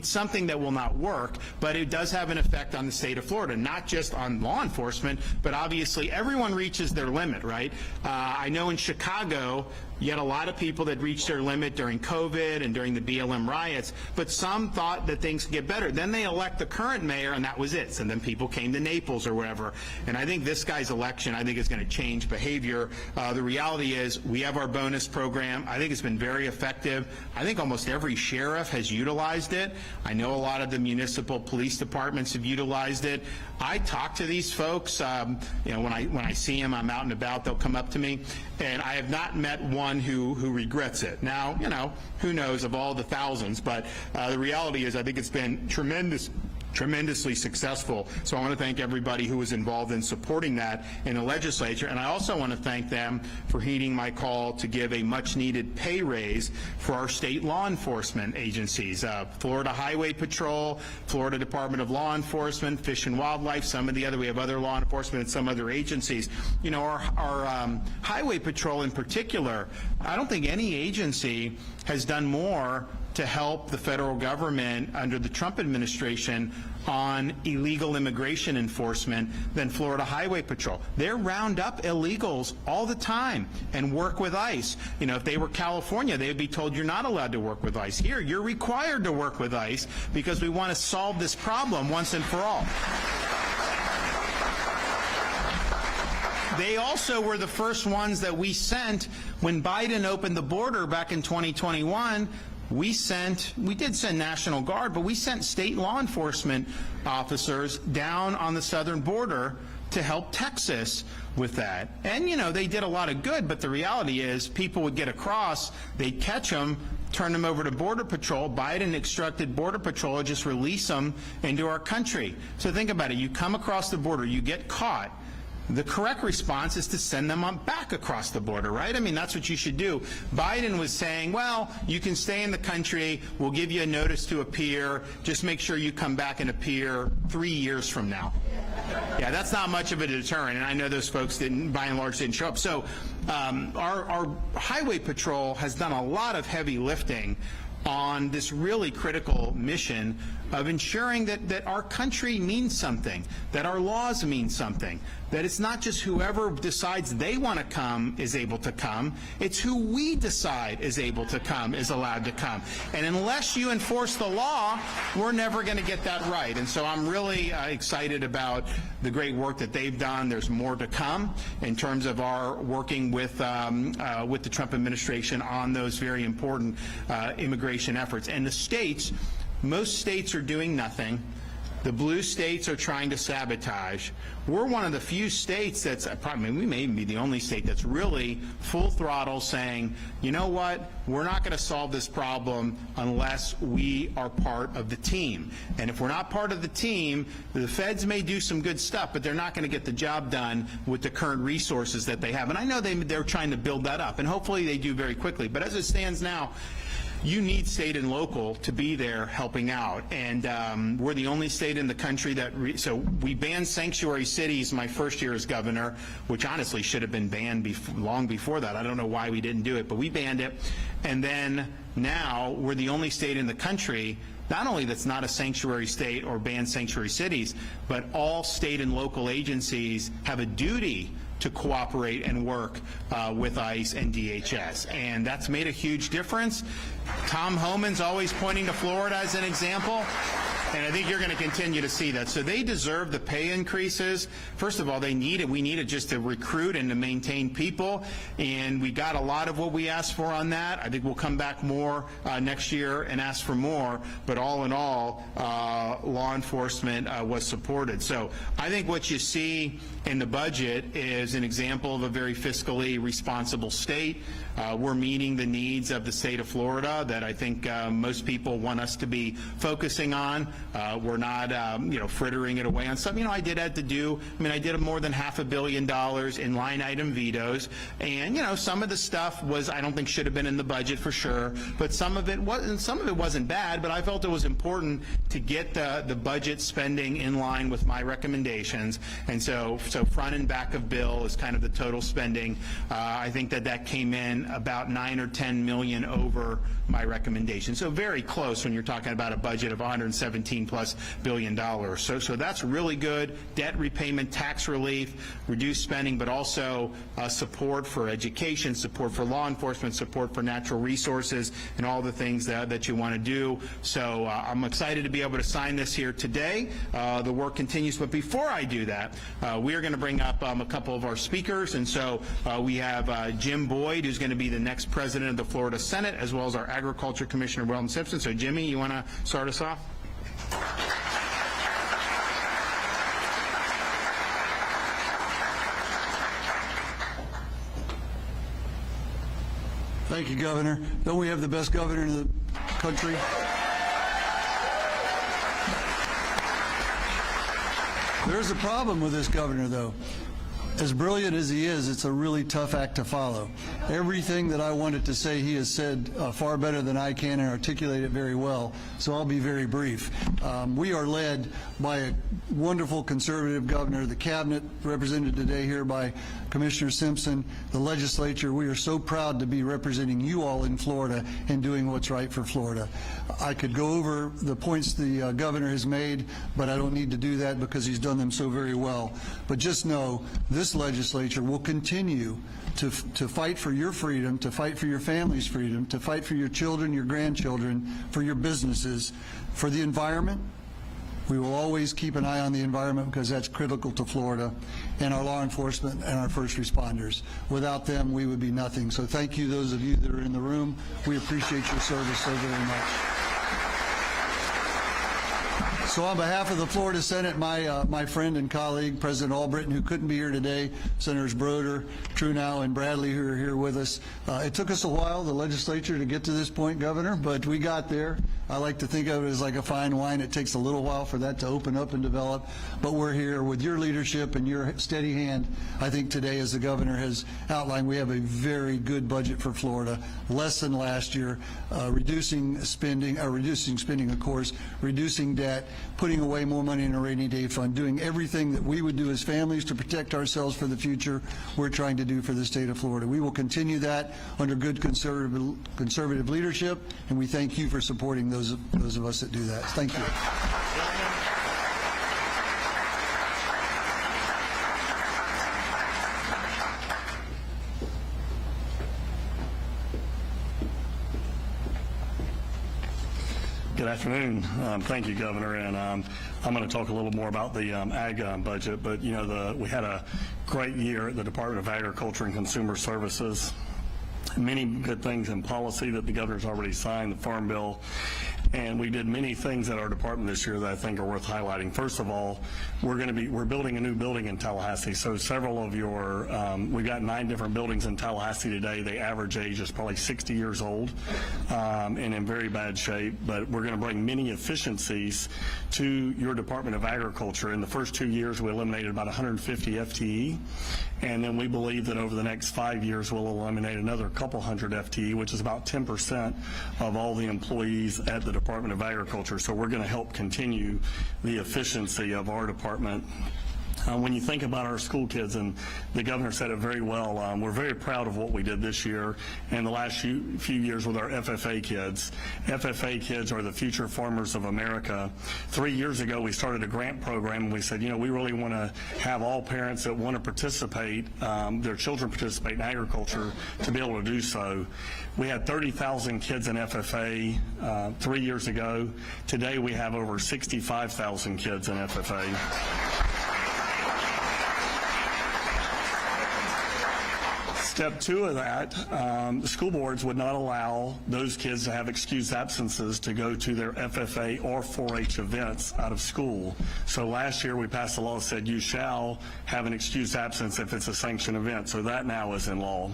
something that will not work, but it does have an effect on the state of Florida, not just on law enforcement, but obviously everyone reaches their limit, right? I know in Chicago, you had a lot of people that reached their limit during COVID and during the BLM riots, but some thought that things could get better. Then they elect the current mayor, and that was it. And then people came to Naples or wherever. And I think this guy's election, I think, is going to change behavior. The reality is we have our bonus program. I think it's been very effective. I think almost every sheriff has utilized it. I know a lot of the municipal police departments have utilized it. I talk to these folks. You know, when I see them, I'm out and about, they'll come up to me, and I have not met one who regrets it. Now, you know, who knows of all the thousands, but the reality is I think it's been tremendously successful. So I want to thank everybody who was involved in supporting that in the legislature, and I also want to thank them for heeding my call to give a much-needed pay raise for our state law enforcement agencies, Florida Highway Patrol, Florida Department of Law Enforcement, Fish and Wildlife, some of the other, we have other law enforcement and some other agencies. You know, our Highway Patrol in particular, I don't think any agency has done more to help the federal government under the Trump administration on illegal immigration enforcement than Florida Highway Patrol. They round up illegals all the time and work with ICE. You know, if they were California, they would be told you're not allowed to work with ICE. Here, you're required to work with ICE because we want to solve this problem once and for all. They also were the first ones that we sent when Biden opened the border back in 2021. We did send National Guard, but we sent state law enforcement officers down on the southern border to help Texas with that. And, you know, they did a lot of good, but the reality is people would get across, they'd catch them, turn them over to Border Patrol. Biden instructed Border Patrol to just release them into our country. So think about it. You come across the border, you get caught. The correct response is to send them on back across the border, right? I mean, that's what you should do. Biden was saying, well, you can stay in the country, we'll give you a notice to appear, just make sure you come back and appear 3 years from now. Yeah, that's not much of a deterrent, and I know those folks didn't, by and large, didn't show up. So our Highway Patrol has done a lot of heavy lifting on this really critical mission of ensuring that our country means something, that our laws mean something, that it's not just whoever decides they want to come is able to come, it's who we decide is able to come is allowed to come. And unless you enforce the law, we're never going to get that right. And so I'm really excited about the great work that they've done. There's more to come in terms of our working with the Trump administration on those very important immigration efforts. And the states, most states are doing nothing. The blue states are trying to sabotage. We're one of the few states that's, probably, we may even be the only state that's really full throttle saying, you know what, we're not going to solve this problem unless we are part of the team. And if we're not part of the team, the feds may do some good stuff, but they're not going to get the job done with the current resources that they have. And I know they're trying to build that up, and hopefully they do very quickly. But as it stands now, you need state and local to be there helping out. And we're the only state in the country that, so we banned sanctuary cities my first year as governor, which honestly should have been banned long before that. I don't know why we didn't do it, but we banned it. And then now we're the only state in the country not only that's not a sanctuary state or banned sanctuary cities, but all state and local agencies have a duty to cooperate and work with ICE and DHS. And that's made a huge difference. Tom Homan's always pointing to Florida as an example. And I think you're going to continue to see that. So they deserve the pay increases. First of all, they need it. We need it just to recruit and to maintain people. And we got a lot of what we asked for on that. I think we'll come back more next year and ask for more. But all in all, law enforcement was supported. So I think what you see in the budget is an example of a very fiscally responsible state. We're meeting the needs of the state of Florida that I think most people want us to be focusing on. We're not, frittering it away on something. I did have to do. I did more than $500 million in line item vetoes, and some of the stuff was I don't think should have been in the budget for sure, but some of it wasn't bad. But I felt it was important to get the budget spending in line with my recommendations, and so front and back of bill is kind of the total spending. I think that came in about $9 or $10 million over my recommendation. So very close when you're talking about a budget of $117+ billion. So that's really good. Debt repayment, tax relief, reduced spending, but also support for education, support for law enforcement, support for natural resources, and all the things that you want to do. So I'm excited to be able to sign this here today. The work continues, but before I do that, we are going to bring up a couple of our speakers, and so we have Jim Boyd, who's going to be the next president of the Florida Senate, as well as our Agriculture Commissioner, Weldon Simpson. So Jimmy, you want to start us off? Thank you, Governor. Don't we have the best governor in the country? There's a problem with this governor, though. As brilliant as he is, it's a really tough act to follow. Everything that I wanted to say, he has said far better than I can and articulate it very well, so I'll be very brief. We are led by a wonderful conservative governor, the cabinet represented today here by Commissioner Simpson, the legislature. We are so proud to be representing you all in Florida and doing what's right for Florida. I could go over the points the governor has made, but I don't need to do that because he's done them so very well. But just know, this legislature will continue to fight for your freedom, to fight for your family's freedom, to fight for your children, your grandchildren, for your businesses, for the environment. We will always keep an eye on the environment because that's critical to Florida, and our law enforcement and our first responders. Without them, we would be nothing. So thank you, those of you that are in the room. We appreciate your service so very much. So on behalf of the Florida Senate, my friend and colleague, President Albritton, who couldn't be here today, Senators Broder, Trunow, and Bradley, who are here with us. It took us a while, the legislature, to get to this point, Governor, but we got there. I like to think of it as like a fine wine. It takes a little while for that to open up and develop, but we're here with your leadership and your steady hand. I think today, as the governor has outlined, we have a very good budget for Florida, less than last year, reducing spending, of course, reducing debt, putting away more money in a rainy day fund, doing everything that we would do as families to protect ourselves for the future, we're trying to do for the state of Florida. We will continue that under good conservative leadership, and we thank you for supporting those of us that do that. Thank you. Good afternoon. Thank you, Governor. And I'm going to talk a little more about the ag budget. But we had a great year at the Department of Agriculture and Consumer Services. Many good things in policy that the governor's already signed, the Farm Bill, and we did many things at our department this year that I think are worth highlighting. First of all, we're building a new building in Tallahassee. So several of we've got 9 different buildings in Tallahassee today. The average age is probably 60 years old and in very bad shape. But we're going to bring many efficiencies to your Department of Agriculture. In the first 2 years, we eliminated about 150 FTE, and then we believe that over the next 5 years, we'll eliminate another couple hundred FTE, which is about 10% of all the employees at the Department of Agriculture. So we're going to help continue the efficiency of our department. When you think about our school kids, and the governor said it very well, we're very proud of what we did this year and the last few years with our FFA kids. FFA kids are the future farmers of America. 3 years ago, we started a grant program, and we said, you know, we really want to have all parents that want to participate, their children participate in agriculture, to be able to do so. We had 30,000 kids in FFA 3 years ago. Today, we have over 65,000 kids in FFA. Step 2 of that, the school boards would not allow those kids to have excused absences to go to their FFA or 4-H events out of school. So last year we passed a law that said you shall have an excused absence if it's a sanctioned event. So that now is in law.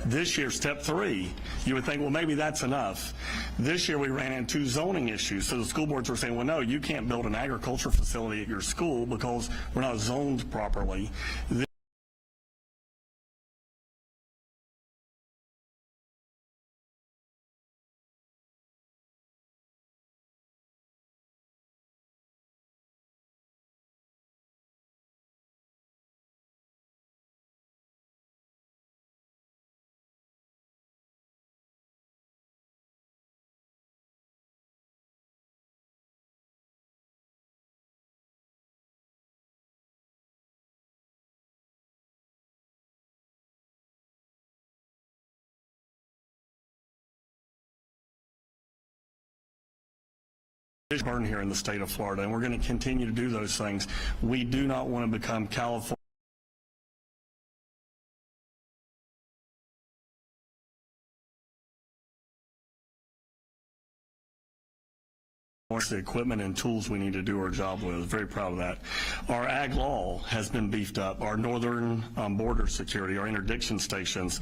This year, step 3, you would think, well, maybe that's enough. This year we ran into zoning issues. So the school boards were saying, well, no, you can't build an agriculture facility at your school because we're not zoned properly. Burn here in the state of Florida, and we're going to continue to do those things. We do not want to become California. The equipment and tools we need to do our job with. Very proud of that. Our ag law has been beefed up. Our northern border security, our interdiction stations.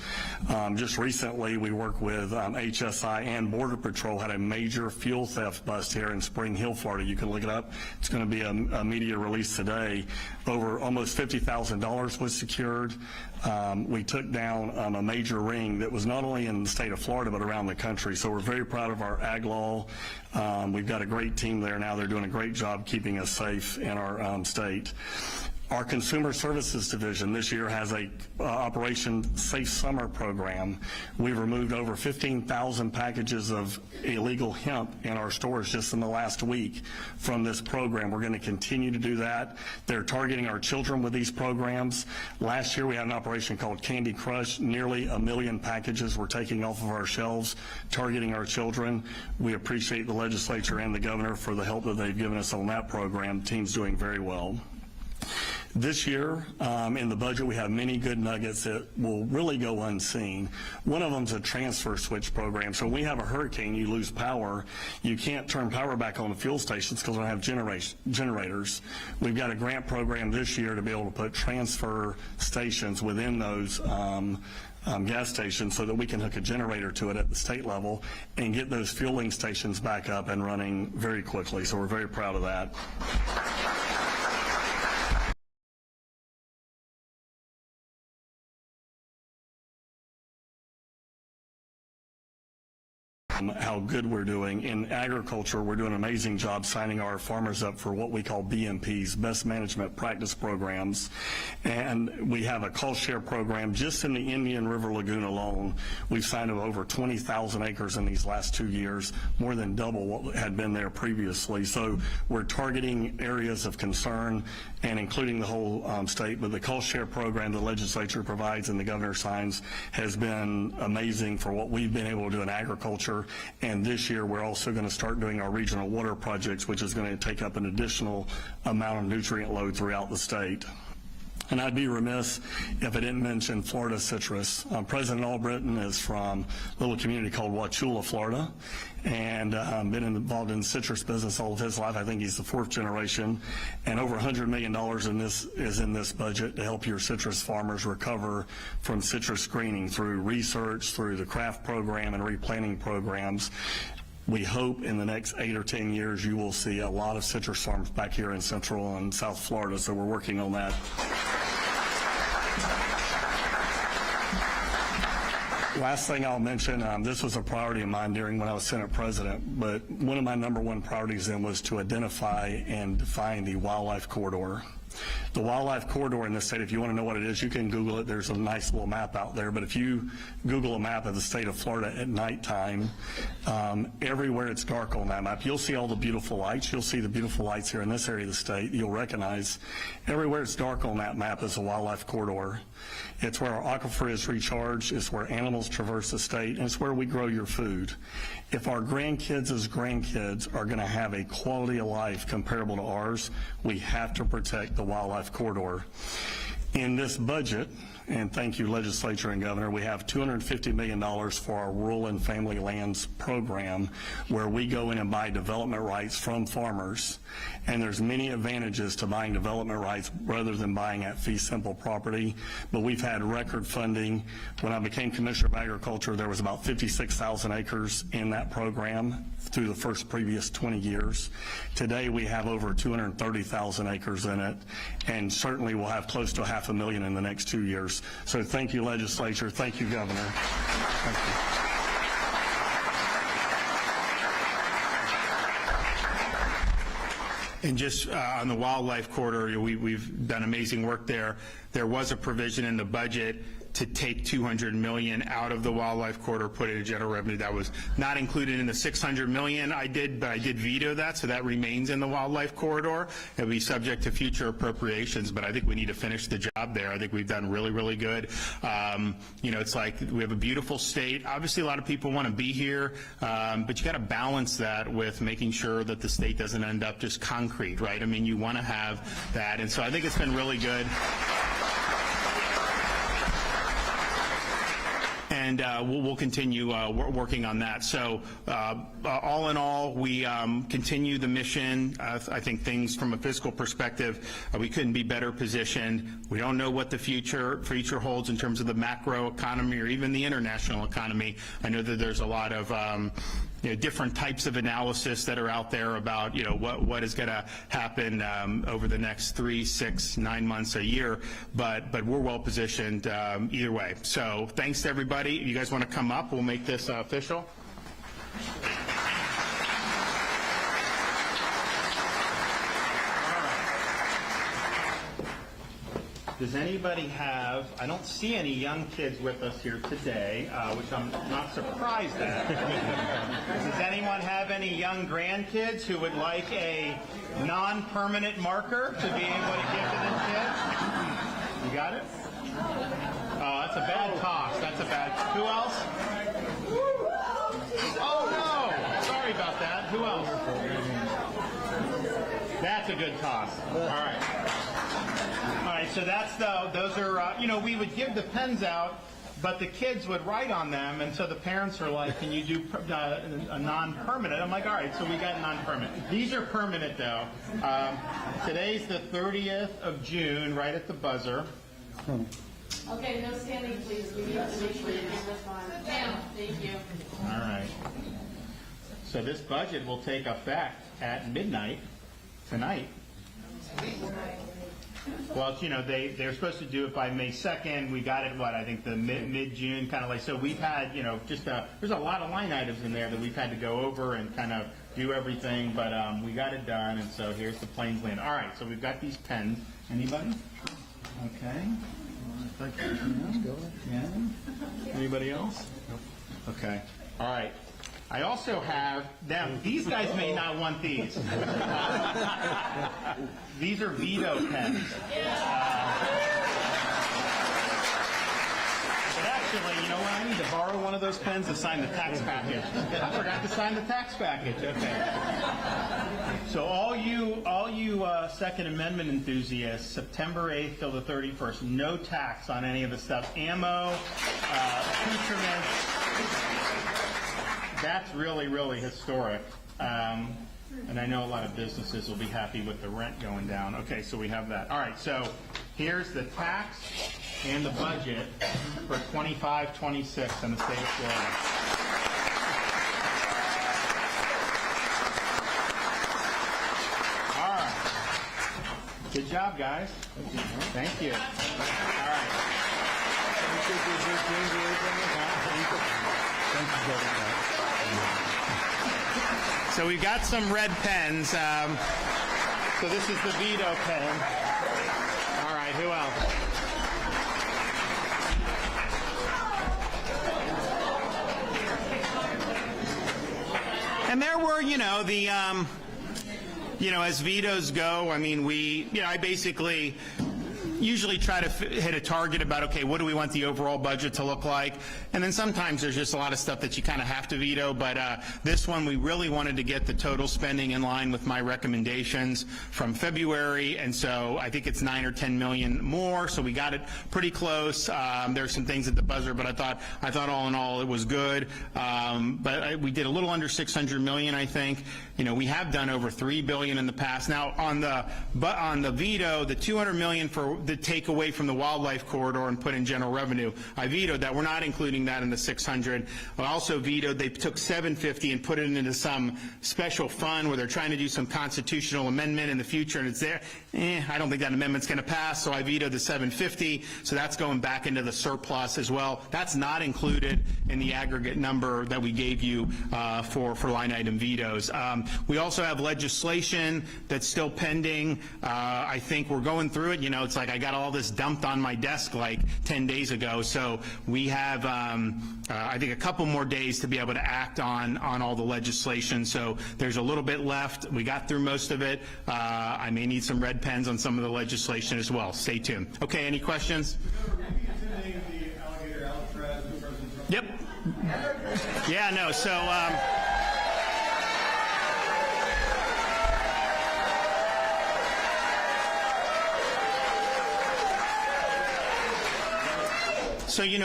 Just recently, we worked with HSI and Border Patrol, had a major fuel theft bust here in Spring Hill, Florida. You can look it up. It's going to be a media release today. Over almost $50,000 was secured. We took down a major ring that was not only in the state of Florida but around the country. So we're very proud of our ag law. We've got a great team there now. They're doing a great job keeping us safe in our state. Our Consumer Services Division this year has a Operation Safe Summer program. We've removed over 15,000 packages of illegal hemp in our stores just in the last week from this program. We're going to continue to do that. They're targeting our children with these programs. Last year we had an operation called Candy Crush. Nearly 1 million packages were taking off of our shelves, targeting our children. We appreciate the legislature and the governor for the help that they've given us on that program. The team's doing very well. This year, in the budget, we have many good nuggets that will really go unseen. One of them is a transfer switch program. So when we have a hurricane, you lose power. You can't turn power back on the fuel stations because we don't have generators. We've got a grant program this year to be able to put transfer stations within those gas stations so that we can hook a generator to it at the state level and get those fueling stations back up and running very quickly. So we're very proud of that. How good we're doing. In agriculture, we're doing an amazing job signing our farmers up for what we call BMPs, Best Management Practice Programs. And we have a cost share program just in the Indian River Lagoon alone. We've signed up over 20,000 acres in these last 2 years, more than double what had been there previously. So we're targeting areas of concern and including the whole state. But the cost share program the legislature provides and the governor signs has been amazing for what we've been able to do in agriculture. And this year we're also going to start doing our regional water projects, which is going to take up an additional amount of nutrient load throughout the state. And I'd be remiss if I didn't mention Florida citrus. President Albritton is from a little community called Wauchula, Florida, and been involved in the citrus business all of his life. I think he's the 4th generation, and over $100 million is in this budget to help your citrus farmers recover from citrus screening through research, through the craft program and replanting programs. We hope in the next 8 or 10 years you will see a lot of citrus farms back here in Central and South Florida, so we're working on that. Last thing I'll mention, this was a priority of mine during when I was Senate President, but one of my #1 priorities then was to identify and define the wildlife corridor. The wildlife corridor in this state, if you want to know what it is, you can Google it. There's a nice little map out there. But if you Google a map of the state of Florida at nighttime, everywhere it's dark on that map, you'll see all the beautiful lights. You'll see the beautiful lights here in this area of the state. You'll recognize everywhere it's dark on that map is a wildlife corridor. It's where our aquifer is recharged. It's where animals traverse the state, and it's where we grow your food. If our grandkids' grandkids are going to have a quality of life comparable to ours, we have to protect the wildlife corridor. In this budget, and thank you, Legislature and Governor, we have $250 million for our Rural and Family Lands Program, where we go in and buy development rights from farmers. And there's many advantages to buying development rights rather than buying at fee simple property. But we've had record funding. When I became Commissioner of Agriculture, there was about 56,000 acres in that program through the previous 20 years. Today, we have over 230,000 acres in it, and certainly we'll have close to 500,000 in the next 2 years. So thank you, Legislature. Thank you, Governor. Thank you. And just on the wildlife corridor, we've done amazing work there. There was a provision in the budget to take $200 million out of the wildlife corridor, put it in general revenue. That was not included in the $600 million I did, but I did veto that, so that remains in the wildlife corridor. It'll be subject to future appropriations, but I think we need to finish the job there. I think we've done really, really good. You know, it's like we have a beautiful state. Obviously, a lot of people want to be here, but you got to balance that with making sure that the state doesn't end up just concrete, right? I mean, you want to have that, and so I think it's been really good. And we'll continue working on that. So all in all, we continue the mission. I think things from a fiscal perspective, we couldn't be better positioned. We don't know what the future holds in terms of the macro economy or even the international economy. I know that there's a lot of different types of analysis that are out there about what is going to happen over the next 3, 6, 9 months, a year, but we're well positioned either way. So thanks to everybody. If you guys want to come up, we'll make this official. Does anybody have, I don't see any young kids with us here today, which I'm not surprised at. Does anyone have any young grandkids who would like a non-permanent marker to be able to give to them kids? You got it? Oh, that's a bad toss. That's a bad, who else? Oh no, sorry about that. Who else? That's a good toss. All right. All right, so that's those are, we would give the pens out, but the kids would write on them, and so the parents are like, can you do a non-permanent? I'm like, all right, so we got non-permanent. These are permanent, though. Today's the 30th of June, right at the buzzer. Okay, no standing, please. We need to make sure you get this one. Ma'am, thank you. All right. So this budget will take effect at midnight tonight. Well, they're supposed to do it by May 2nd. We got it, I think the mid-June, kind of like, so we've had, there's a lot of line items in there that we've had to go over and kind of do everything, but we got it done, and so here's the Plains Land. All right, so we've got these pens. Anybody? Okay. Yeah. Anybody else? Okay. All right. I also have, now these guys may not want these. These are veto pens. But actually, you know what? I need to borrow one of those pens to sign the tax package. I forgot to sign the tax package. Okay. So all you Second Amendment enthusiasts, September 8th till the 31st, no tax on any of the stuff. Ammo, accoutrements. That's really, really historic. And I know a lot of businesses will be happy with the rent going down. Okay, so we have that. All right, so here's the tax and the budget for 25-26 in the state of Florida. All right. Good job, guys. Thank you. All right. So we've got some red pens. So this is the veto pen. who else? And there were, as vetoes go, I mean, I basically usually try to hit a target about, okay, what do we want the overall budget to look like? And then sometimes there's just a lot of stuff that you kind of have to veto, but this one we really wanted to get the total spending in line with my recommendations from February, and so I think it's 9 or 10 million more, so we got it pretty close. There's some things at the buzzer, but I thought all in all it was good. But we did a little under 600 million, I think. We have done over 3 billion in the past. Now on the veto, the 200 million for the take away from the wildlife corridor and put in general revenue, I vetoed that. We're not including that in the 600. I also vetoed, they took 750 and put it into some special fund where they're trying to do some constitutional amendment in the future, and it's there. I don't think that amendment's going to pass, so I vetoed the 750, so that's going back into the surplus as well. That's not included in the aggregate number that we gave you for line item vetoes. We also have legislation that's still pending. I think we're going through it. It's like I got all this dumped on my desk like 10 days ago, so we have I think a couple more days to be able to act on all the legislation, so there's a little bit left. We got through most of it. I may need some red pens on some of the legislation as well. Stay tuned. Okay, any questions? Yep. Yeah, no, so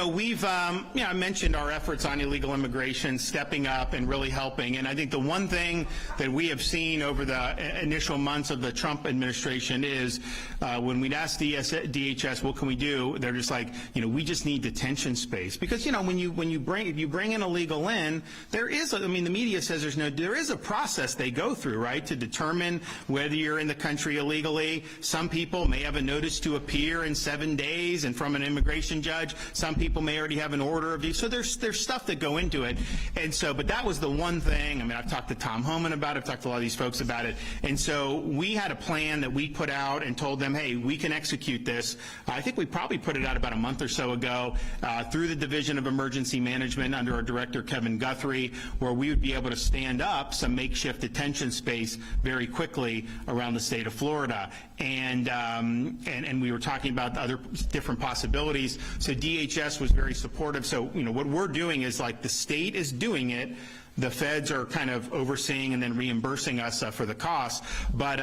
we've, I mentioned our efforts on illegal immigration, stepping up and really helping. And I think the one thing that we have seen over the initial months of the Trump administration is when we'd ask DHS, what can we do? They're just like, we just need detention space. Because, if you bring an illegal in, there is, the media says there is a process they go through, right, to determine whether you're in the country illegally. Some people may have a notice to appear in 7 days and from an immigration judge. Some people may already have an order of you. So there's stuff that go into it. And so, but that was the one thing. I've talked to Tom Homan about it. I've talked to a lot of these folks about it. And so we had a plan that we put out and told them, hey, we can execute this. I think we probably put it out about a month or so ago through the Division of Emergency Management under our director, Kevin Guthrie, where we would be able to stand up some makeshift detention space very quickly around the state of Florida. And we were talking about other different possibilities. So DHS was very supportive. So, what we're doing is like the state is doing it. The feds are kind of overseeing and then reimbursing us for the cost. But,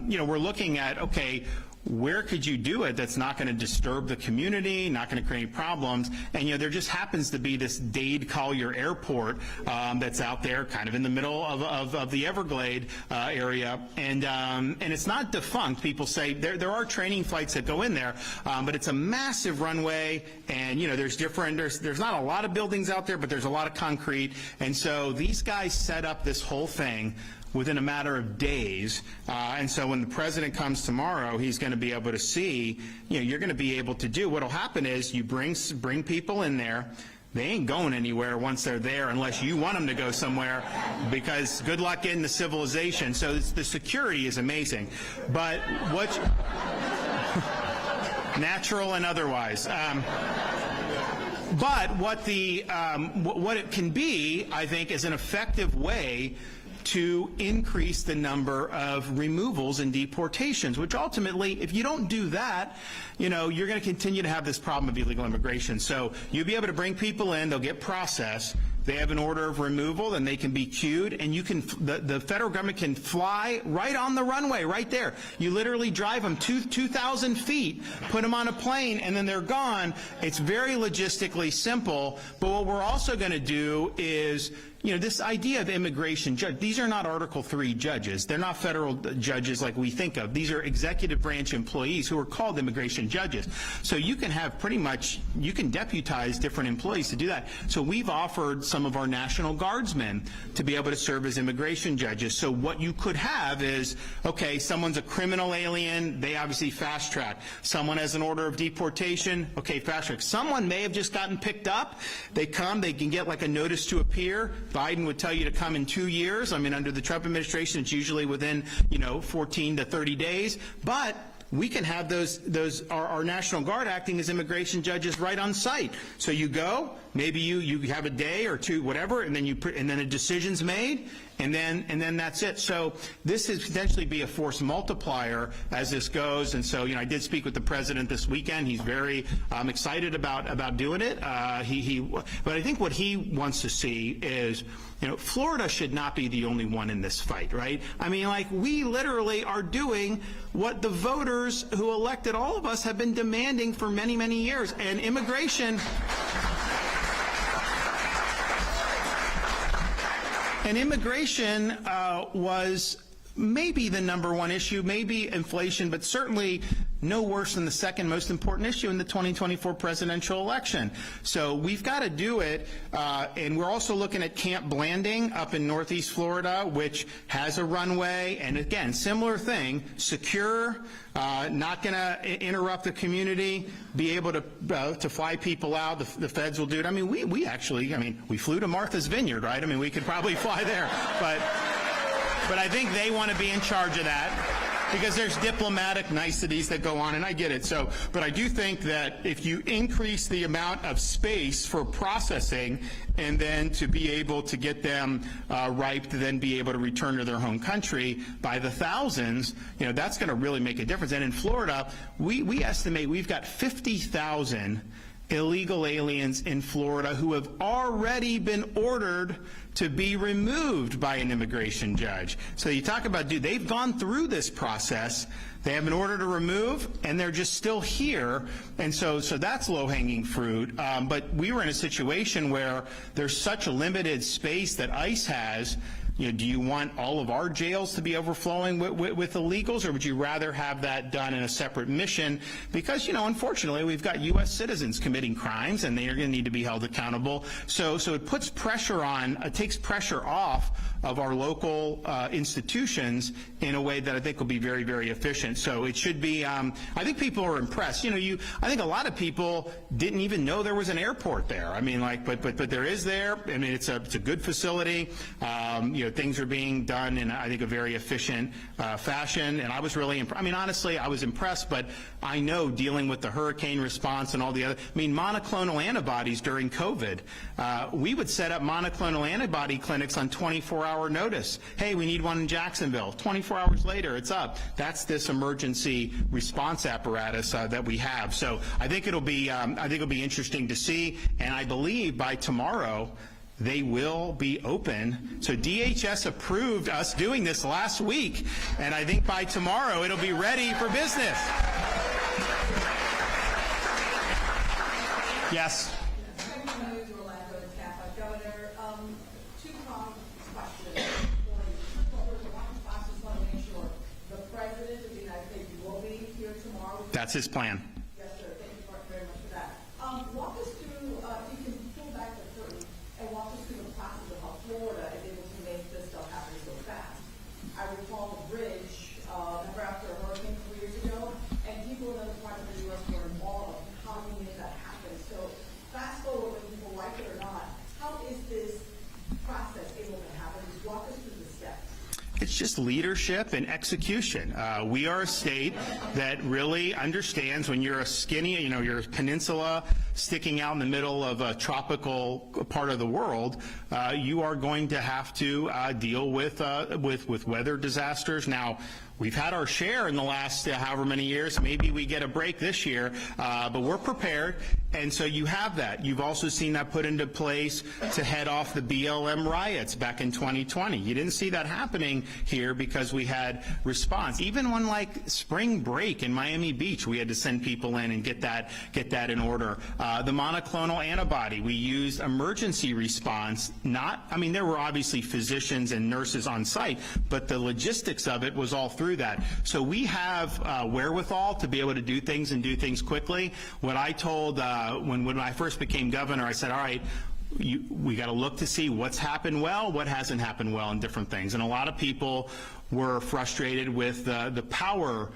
we're looking at, okay, where could you do it that's not going to disturb the community, not going to create problems? And there just happens to be this Dade Collier Airport that's out there, kind of in the middle of the Everglade area, and it's not defunct. People say there are training flights that go in there, but it's a massive runway, and there's not a lot of buildings out there, but there's a lot of concrete, and so these guys set up this whole thing within a matter of days, and so when the president comes tomorrow, he's going to be able to see, you're going to be able to do. What'll happen is you bring people in there. They ain't going anywhere once they're there unless you want them to go somewhere, because good luck getting the civilization. So the security is amazing, but natural and otherwise. But what it can be, I think, is an effective way to increase the number of removals and deportations, which ultimately, if you don't do that, you're going to continue to have this problem of illegal immigration. So you'll be able to bring people in, they'll get processed, they have an order of removal, then they can be queued, and the federal government can fly right on the runway, right there. You literally drive them 2,000 feet, put them on a plane, and then they're gone. It's very logistically simple, but what we're also going to do is, this idea of immigration judge, these are not Article III judges. They're not federal judges like we think of. These are executive branch employees who are called immigration judges. So you can have you can deputize different employees to do that. So we've offered some of our National Guardsmen to be able to serve as immigration judges. So what you could have is, okay, someone's a criminal alien, they obviously fast track. Someone has an order of deportation, okay, fast track. Someone may have just gotten picked up. They come, they can get like a notice to appear. Biden would tell you to come in 2 years. Under the Trump administration, it's usually within, 14 to 30 days. But we can have our National Guard acting as immigration judges right on site. So you go, maybe you have a day or two, whatever, and then a decision's made, and then that's it. So this is potentially be a force multiplier as this goes. And so, I did speak with the president this weekend. He's very excited about doing it. But I think what he wants to see is, Florida should not be the only one in this fight, right? I mean, we literally are doing what the voters who elected all of us have been demanding for many, many years. And immigration was maybe the #1 issue, maybe inflation, but certainly no worse than the second most important issue in the 2024 presidential election. So we've got to do it, and we're also looking at Camp Blanding up in Northeast Florida, which has a runway, and again, similar thing, secure, not going to interrupt the community, be able to fly people out. The feds will do it. I mean, we flew to Martha's Vineyard, right? I mean, we could probably fly there, but I think they want to be in charge of that, because there's diplomatic niceties that go on, and I get it. So, but I do think that if you increase the amount of space for processing, and then to be able to get them ripe to then be able to return to their home country by the thousands, that's going to really make a difference. And in Florida, we estimate we've got 50,000 illegal aliens in Florida who have already been ordered to be removed by an immigration judge. So you talk about, they've gone through this process, they have an order to remove, and they're just still here, and so that's low-hanging fruit. But we were in a situation where there's such a limited space that ICE has. Do you want all of our jails to be overflowing with illegals, or would you rather have that done in a separate mission? Because, unfortunately, we've got U.S. citizens committing crimes, and they are going to need to be held accountable. So it puts pressure on, it takes pressure off of our local institutions in a way that I think will be very, very efficient. So it should be, I think people are impressed. I think a lot of people didn't even know there was an airport there. I mean, but there is there. I mean, it's a good facility. Things are being done in, I think, a very efficient fashion, and I was really honestly, I was impressed, but I know dealing with the hurricane response and all the other, monoclonal antibodies during COVID, we would set up monoclonal antibody clinics on 24-hour notice. Hey, we need one in Jacksonville. 24 hours later, it's up. That's this emergency response apparatus that we have. So I think it'll be interesting to see, and I believe by tomorrow, they will be open. So DHS approved us doing this last week, and I think by tomorrow it'll be ready for business. Yes. Governor, two-pronged question. I just want to make sure the President of the United States will be here tomorrow. That's his plan. Yes, sir. Thank you very much for that. Walk us through, if you can pull back the curtain and walk us through the process of how Florida is able to make this stuff happen so fast. I recall the bridge, remember after a hurricane 3 years ago, and people in other parts of the U.S. were involved in how we made that happen. So fast forward, whether people like it or not, how is this process able to happen? Just walk us through the steps. It's just leadership and execution. We are a state that really understands when you're a skinny, you're a peninsula sticking out in the middle of a tropical part of the world, you are going to have to deal with weather disasters. Now, we've had our share in the last however many years. Maybe we get a break this year, but we're prepared. And so you have that. You've also seen that put into place to head off the BLM riots back in 2020. You didn't see that happening here because we had response. Even when spring break in Miami Beach, we had to send people in and get that in order. The monoclonal antibody, we used emergency response. There were obviously physicians and nurses on site, but the logistics of it was all through that. So we have wherewithal to be able to do things and do things quickly. What I told when I first became governor, I said, all right, we got to look to see what's happened well, what hasn't happened well, and different things. And a lot of people were frustrated with the power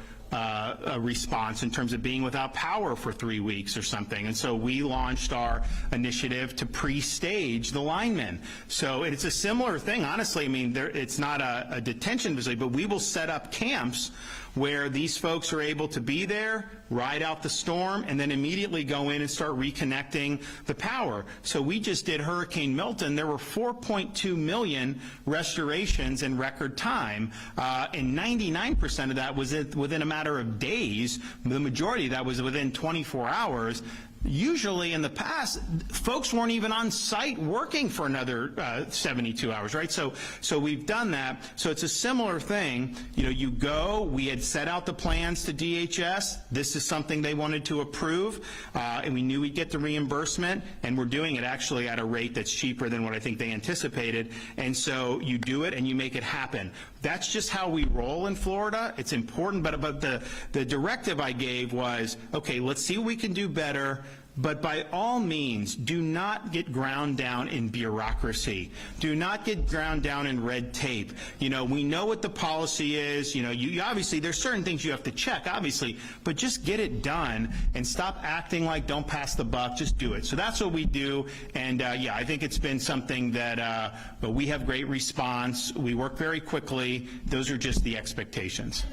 response in terms of being without power for 3 weeks or something. And so we launched our initiative to pre-stage the linemen. So it's a similar thing, honestly. It's not a detention facility, but we will set up camps where these folks are able to be there, ride out the storm, and then immediately go in and start reconnecting the power. So we just did Hurricane Milton. There were 4.2 million restorations in record time, and 99% of that was within a matter of days. The majority of that was within 24 hours. Usually in the past, folks weren't even on site working for another 72 hours, right? So we've done that. So it's a similar thing. You know, you go, we had set out the plans to DHS. This is something they wanted to approve, and we knew we'd get the reimbursement, and we're doing it actually at a rate that's cheaper than what I think they anticipated. And so you do it and you make it happen. That's just how we roll in Florida. It's important, but the directive I gave was, okay, let's see what we can do better. But by all means, do not get ground down in bureaucracy. Do not get ground down in red tape. You know, we know what the policy is. You know, you obviously, there's certain things you have to check, obviously, but just get it done and stop acting like don't pass the buck. Just do it. So that's what we do. And yeah, I think it's been something that we have great response. We work very quickly. Those are just the expectations.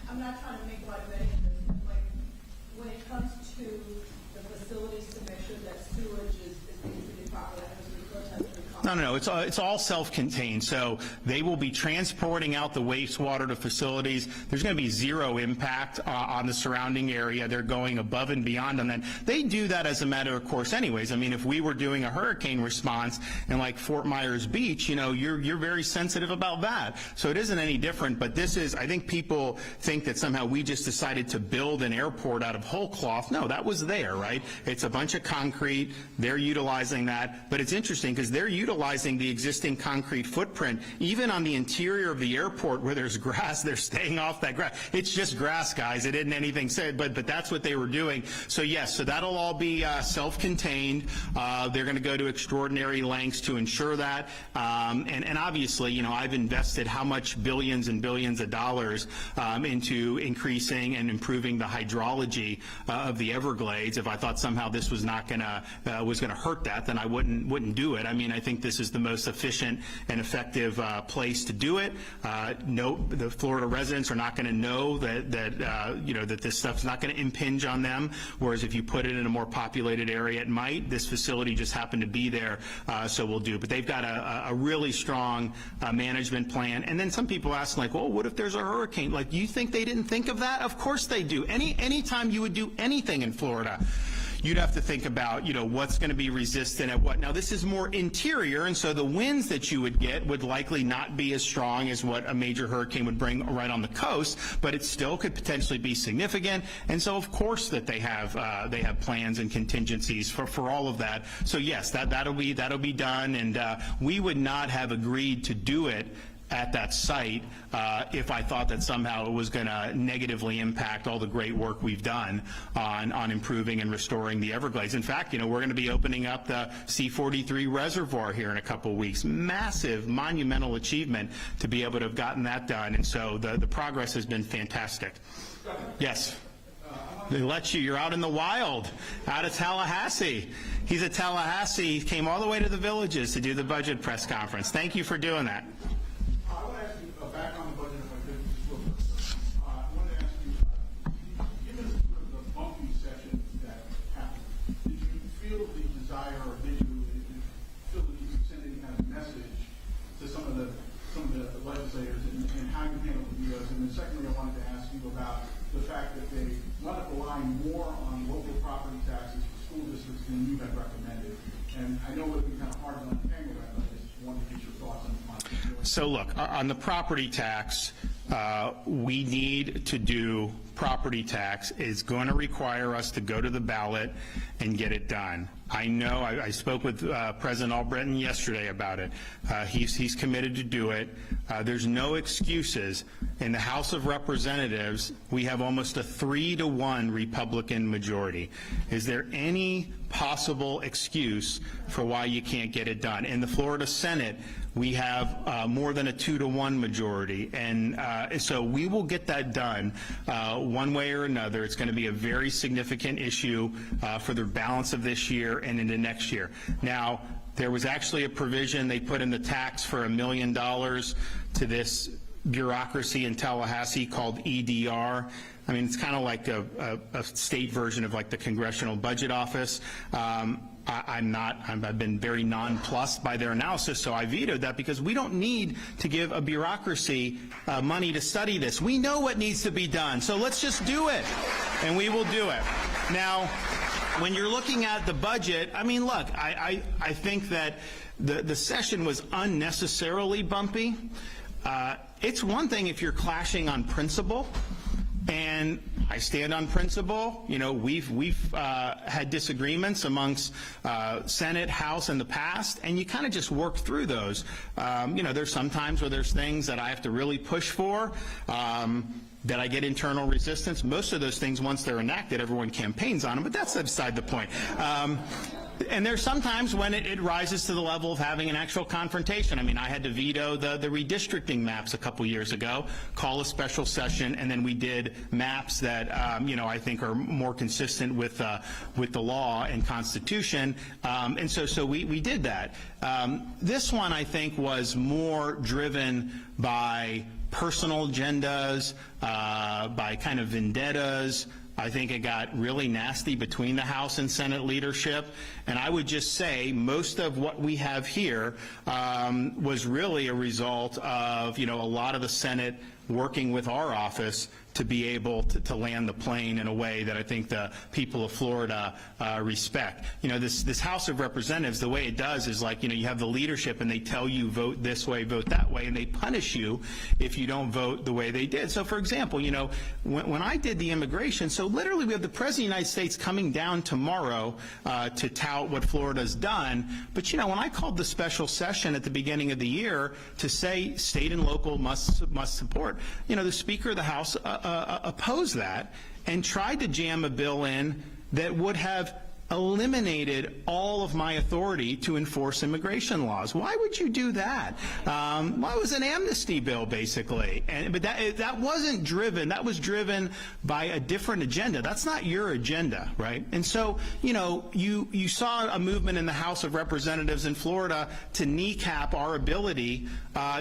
I'm not trying to make light of anything, like, when it comes to the facility submission that sewage is being treated properly, that has to be protested. No. It's all self-contained. So they will be transporting out the wastewater to facilities. There's going to be zero impact on the surrounding area. They're going above and beyond on that. They do that as a matter of course anyways. I mean, if we were doing a hurricane response in like Fort Myers Beach, you know, you're very sensitive about that. So it isn't any different. But this is, I think people think that somehow we just decided to build an airport out of whole cloth. No, that was there, right? It's a bunch of concrete. They're utilizing that. But it's interesting because they're utilizing the existing concrete footprint. Even on the interior of the airport where there's grass, they're staying off that grass. It's just grass, guys. It isn't anything said, but that's what they were doing. So yes, so that'll all be self-contained. They're going to go to extraordinary lengths to ensure that. And obviously, you know, I've invested how much billions and billions of dollars into increasing and improving the hydrology of the Everglades. If I thought somehow this was not going to hurt that, then I wouldn't do it. I mean, I think this is the most efficient and effective place to do it. No, the Florida residents are not going to know that you know, that this stuff's not going to impinge on them. Whereas if you put it in a more populated area, it might. This facility just happened to be there, so we'll do. But they've got a really strong management plan. And then some people ask, like, well, what if there's a hurricane? Like, you think they didn't think of that? Of course they do. Anytime you would do anything in Florida, you'd have to think about, you know, what's going to be resistant at what. Now, this is more interior, and so the winds that you would get would likely not be as strong as what a major hurricane would bring right on the coast, but it still could potentially be significant. And so, of course, that they have plans and contingencies for all of that. So yes, that'll be done, and we would not have agreed to do it at that site if I thought that somehow it was going to negatively impact all the great work we've done on improving and restoring the Everglades. In fact, you know, we're going to be opening up the C-43 reservoir here in a couple of weeks. Massive, monumental achievement to be able to have gotten that done, and so the progress has been fantastic. Yes. They let you. You're out in the wild, out of Tallahassee. He's at Tallahassee. He came all the way to the Villages to do the budget press conference. Thank you for doing that. I want to ask you back on the budget, if I could, just real quick. I want to ask you, given sort of the bumpy session that happened, did you feel the desire, or did you feel the need to send any kind of message to some of the legislators and how you handle the deals? And then secondly, I wanted to ask you about the fact that they wanted to rely more on local property taxes for school districts than you had recommended. And I know it would be kind of hard to untangle that, but I just wanted to get your thoughts on it. So look, on the property tax, we need to do property tax. It's going to require us to go to the ballot and get it done. I know, I spoke with President Albritton yesterday about it. He's committed to do it. There's no excuses. In the House of Representatives, we have almost a 3-to-1 Republican majority. Is there any possible excuse for why you can't get it done? In the Florida Senate, we have more than a 2-to-1 majority, and so we will get that done one way or another. It's going to be a very significant issue for the balance of this year and into next year. Now, there was actually a provision they put in the tax for $1 million to this bureaucracy in Tallahassee called EDR. I mean, it's kind of like a state version of like the Congressional Budget Office. I've been very nonplussed by their analysis, so I vetoed that because we don't need to give a bureaucracy money to study this. We know what needs to be done, so let's just do it, and we will do it. Now, when you're looking at the budget, I mean, look, I think that the session was unnecessarily bumpy. It's one thing if you're clashing on principle, and I stand on principle. You know, we've had disagreements amongst Senate, House in the past, and you kind of just work through those. You know, there's some times where there's things that I have to really push for, that I get internal resistance. Most of those things, once they're enacted, everyone campaigns on them, but that's beside the point. And there's sometimes when it rises to the level of having an actual confrontation. I mean, I had to veto the redistricting maps a couple years ago, call a special session, and then we did maps that, you know, I think are more consistent with the law and Constitution. And so we did that. This one, I think, was more driven by personal agendas, by kind of vendettas. I think it got really nasty between the House and Senate leadership, and I would just say most of what we have here was really a result of, you know, a lot of the Senate working with our office to be able to land the plane in a way that I think the people of Florida respect. You know, this House of Representatives, the way it does is like, you know, you have the leadership and they tell you vote this way, vote that way, and they punish you if you don't vote the way they did. So, for example, you know, when I did the immigration, so literally we have the President of the United States coming down tomorrow to tout what Florida's done, but, you know, when I called the special session at the beginning of the year to say state and local must support, you know, the Speaker of the House opposed that and tried to jam a bill in that would have eliminated all of my authority to enforce immigration laws. Why would you do that? Well, it was an amnesty bill, basically. But that wasn't driven. That was driven by a different agenda. That's not your agenda, right? And so, you know, you saw a movement in the House of Representatives in Florida to kneecap our ability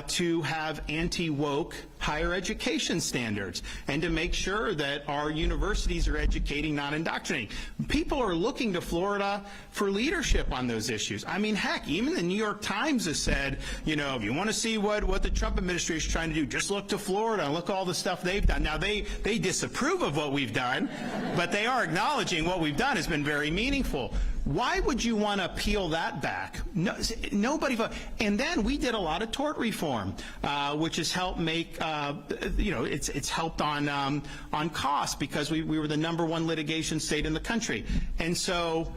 to have anti-woke higher education standards and to make sure that our universities are educating, not indoctrinating. People are looking to Florida for leadership on those issues. I mean, heck, even the New York Times has said, you know, if you want to see what the Trump administration is trying to do, just look to Florida and look at all the stuff they've done. Now, they disapprove of what we've done, but they are acknowledging what we've done has been very meaningful. Why would you want to peel that back? No, nobody. And then we did a lot of tort reform, which has helped make, you know, it's helped on costs because we were the #1 litigation state in the country. And so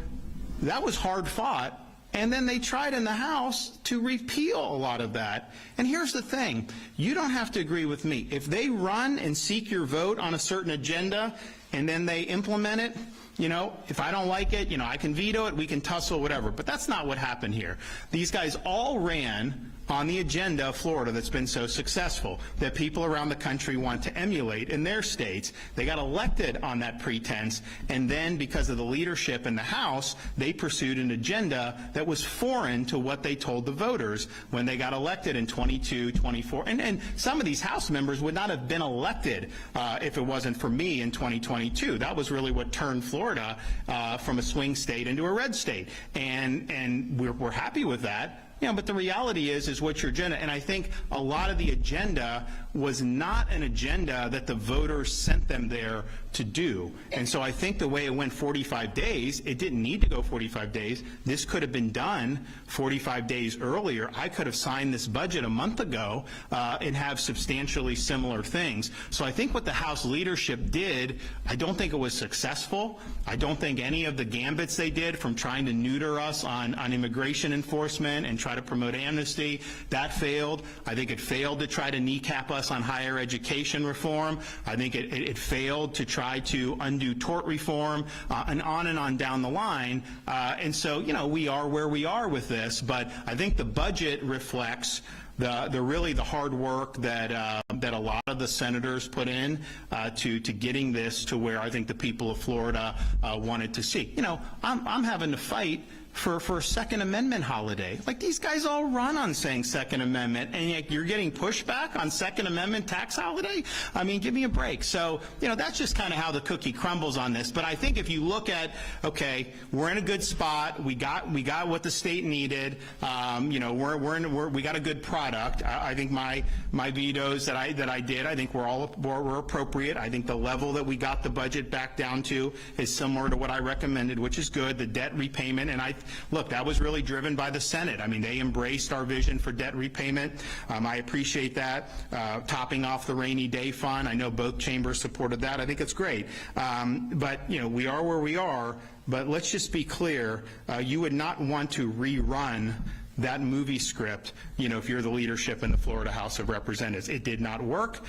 that was hard fought. And then they tried in the House to repeal a lot of that. And here's the thing. You don't have to agree with me. If they run and seek your vote on a certain agenda and then they implement it, you know, if I don't like it, you know, I can veto it, we can tussle, whatever. But that's not what happened here. These guys all ran on the agenda of Florida that's been so successful, that people around the country want to emulate in their states. They got elected on that pretense, and then because of the leadership in the House, they pursued an agenda that was foreign to what they told the voters when they got elected in 22, 24. And some of these House members would not have been elected if it wasn't for me in 2022. That was really what turned Florida from a swing state into a red state. And we're happy with that. You know, but the reality is what's your agenda? And I think a lot of the agenda was not an agenda that the voters sent them there to do. And so I think the way it went 45 days, it didn't need to go 45 days. This could have been done 45 days earlier. I could have signed this budget a month ago and have substantially similar things. So I think what the House leadership did, I don't think it was successful. I don't think any of the gambits they did from trying to neuter us on immigration enforcement and try to promote amnesty, that failed. I think it failed to try to kneecap us on higher education reform. I think it failed to try to undo tort reform, and on down the line. And so, you know, we are where we are with this, but I think the budget reflects the hard work that a lot of the senators put in to getting this to where I think the people of Florida wanted to see. You know, I'm having to fight for a Second Amendment holiday. Like, these guys all run on saying Second Amendment, and yet you're getting pushback on Second Amendment tax holiday? I mean, give me a break. So, that's just kind of how the cookie crumbles on this. But I think if you look at, okay, we're in a good spot. We got what the state needed. We got a good product. I think my vetoes that I did, I think were appropriate. I think the level that we got the budget back down to is similar to what I recommended, which is good. The debt repayment, and look, that was really driven by the Senate. I mean, they embraced our vision for debt repayment. I appreciate that. Topping off the rainy day fund, I know both chambers supported that. I think it's great. But, we are where we are, but let's just be clear. You would not want to rerun that movie script, if you're the leadership in the Florida House of Representatives. It did not work.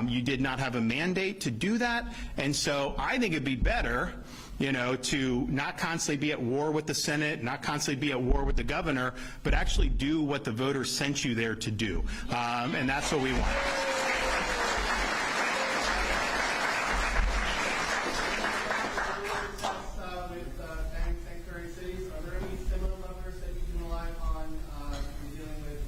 You did not have a mandate to do that. And so I think it'd be better, to not constantly be at war with the Senate, not constantly be at war with the governor, but actually do what the voters sent you there to do. And that's what we want. Sanctuary cities, are there any similar levers that you can rely on in dealing with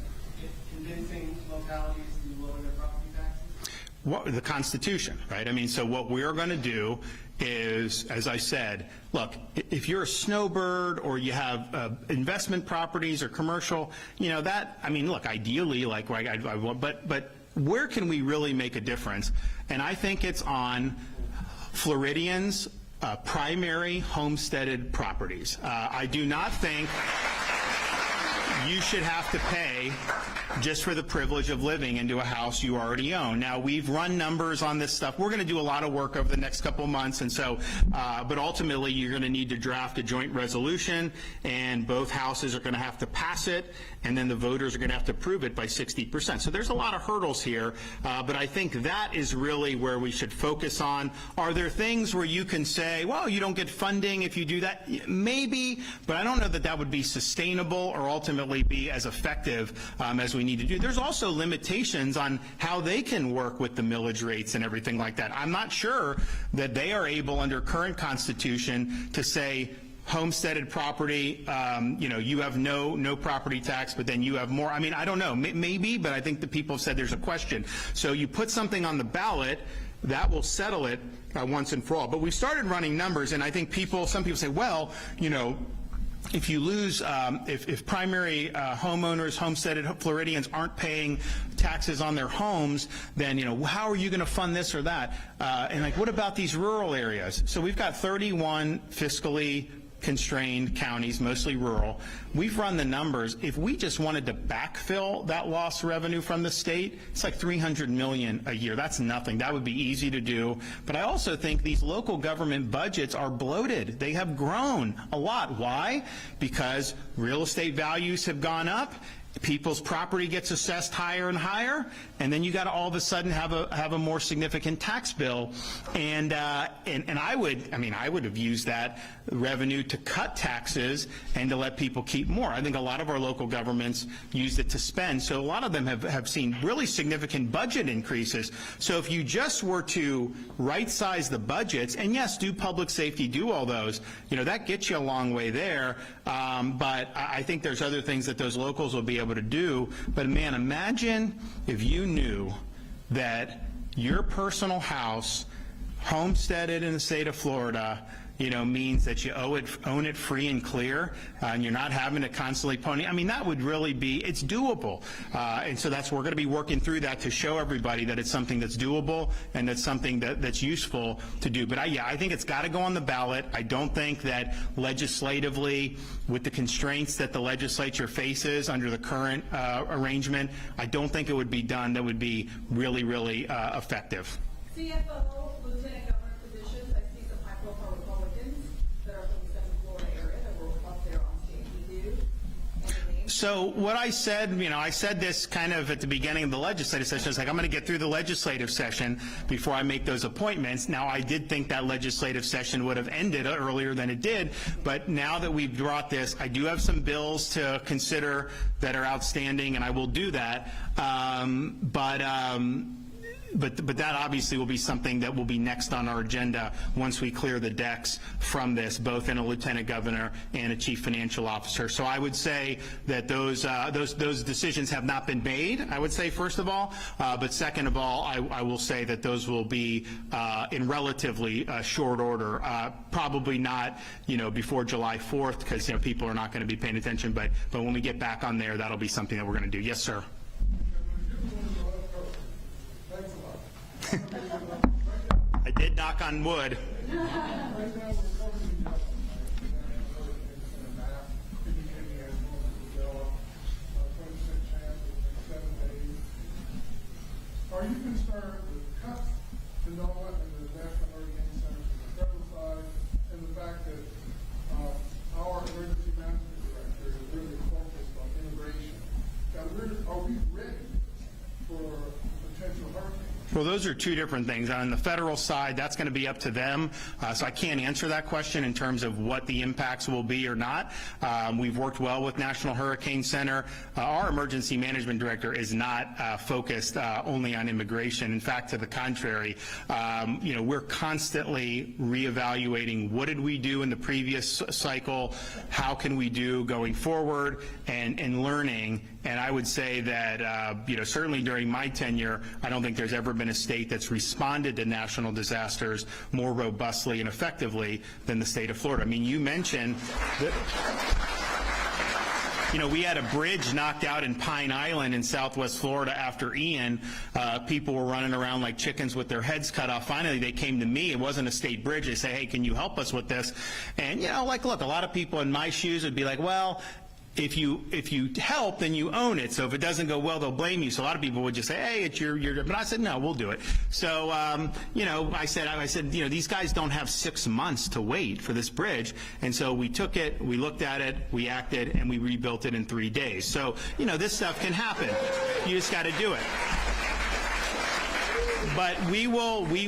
convincing localities to lower their property taxes? The Constitution, right? I mean, so what we're going to do is, as I said, look, if you're a snowbird or you have investment properties or commercial, look, ideally, but where can we really make a difference? And I think it's on Floridians' primary homesteaded properties. I do not think you should have to pay just for the privilege of living into a house you already own. Now, we've run numbers on this stuff. We're going to do a lot of work over the next couple of months, and so, but ultimately, you're going to need to draft a joint resolution, and both houses are going to have to pass it, and then the voters are going to have to approve it by 60%. So there's a lot of hurdles here, but I think that is really where we should focus on. Are there things where you can say, well, you don't get funding if you do that? Maybe, but I don't know that that would be sustainable or ultimately be as effective as we need to do. There's also limitations on how they can work with the millage rates and everything like that. I'm not sure that they are able under current Constitution to say, homesteaded property, you have no property tax, but then you have more. I mean, I don't know, maybe, but I think the people have said there's a question. So you put something on the ballot, that will settle it once and for all. But we started running numbers, and I think some people say, well, if you lose, if primary homeowners, homesteaded Floridians aren't paying taxes on their homes, then, how are you going to fund this or that? And what about these rural areas? So we've got 31 fiscally constrained counties, mostly rural. We've run the numbers. If we just wanted to backfill that lost revenue from the state, it's like $300 million a year. That's nothing. That would be easy to do. But I also think these local government budgets are bloated. They have grown a lot. Why? Because real estate values have gone up. People's property gets assessed higher and higher, and then you got to all of a sudden have a more significant tax bill, and I would have used that revenue to cut taxes and to let people keep more. I think a lot of our local governments used it to spend, so a lot of them have seen really significant budget increases. So if you just were to right-size the budgets, and yes, do public safety, do all those, that gets you a long way there. But I think there's other things that those locals will be able to do. But man, imagine if you knew that your personal house, homesteaded in the state of Florida, means that you own it free and clear, and you're not having to constantly pony. I mean, that would really be, it's doable. And so we're going to be working through that to show everybody that it's something that's doable and that's something that's useful to do. But I think it's got to go on the ballot. I don't think that legislatively, with the constraints that the legislature faces under the current arrangement, I don't think it would be done that would be really, really effective. CFO, Lieutenant Governor positions, I see some high-profile Republicans that are from the Central Florida area that were up there on stage with you. Any names? So what I said, I said this kind of at the beginning of the legislative session. I was like, I'm going to get through the legislative session before I make those appointments. Now, I did think that legislative session would have ended earlier than it did, but now that we've brought this, I do have some bills to consider that are outstanding, and I will do that. But that obviously will be something that will be next on our agenda once we clear the decks from this, both in a lieutenant governor and a chief financial officer. So I would say that those decisions have not been made, I would say, first of all. But second of all, I will say that those will be in relatively short order, probably not, before July 4th, because, people are not going to be paying attention. But when we get back on there, that'll be something that we're going to do. Yes, sir. I did knock on wood. Are you concerned with cuts to NOAA and the National Hurricane Center from the federal side, and the fact that our emergency management director is really focused on integration? Now, are we ready for potential hurricanes? Well, those are two different things. On the federal side, that's going to be up to them. So I can't answer that question in terms of what the impacts will be or not. We've worked well with National Hurricane Center. Our emergency management director is not focused only on immigration. In fact, to the contrary, we're constantly reevaluating what did we do in the previous cycle, how can we do going forward, and learning. And I would say that, certainly during my tenure, I don't think there's ever been a state that's responded to national disasters more robustly and effectively than the state of Florida. I mean, you mentioned that, we had a bridge knocked out in Pine Island in southwest Florida after Ian. People were running around like chickens with their heads cut off. Finally, they came to me. It wasn't a state bridge. They say, hey, can you help us with this? And, look, a lot of people in my shoes would be like, well, if you help, then you own it. So if it doesn't go well, they'll blame you. So a lot of people would just say, hey, it's your. But I said, no, we'll do it. So, I said, these guys don't have 6 months to wait for this bridge. And so we took it, we looked at it, we acted, and we rebuilt it in 3 days. So, this stuff can happen. You just got to do it. But we will be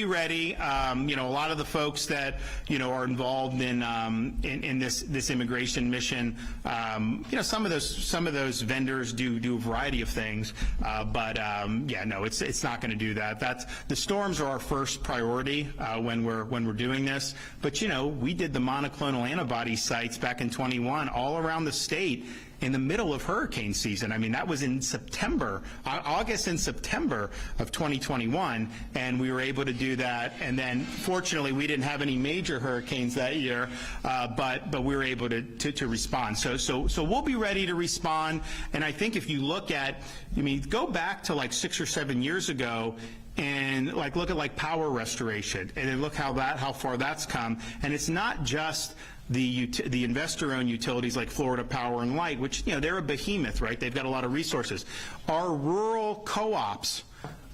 ready. A lot of the folks that are involved in this immigration mission, some of those vendors do a variety of things. It's not going to do that. The storms are our first priority when we're doing this. But we did the monoclonal antibody sites back in 21 all around the state in the middle of hurricane season. I mean, that was in August and September of 2021, and we were able to do that. And then, fortunately, we didn't have any major hurricanes that year, but we were able to respond. So we'll be ready to respond. And I think if you look at, go back to like 6 or 7 years ago, and look at power restoration, and then look how far that's come. And it's not just the investor-owned utilities like Florida Power and Light, which, they're a behemoth, right? They've got a lot of resources. Our rural co-ops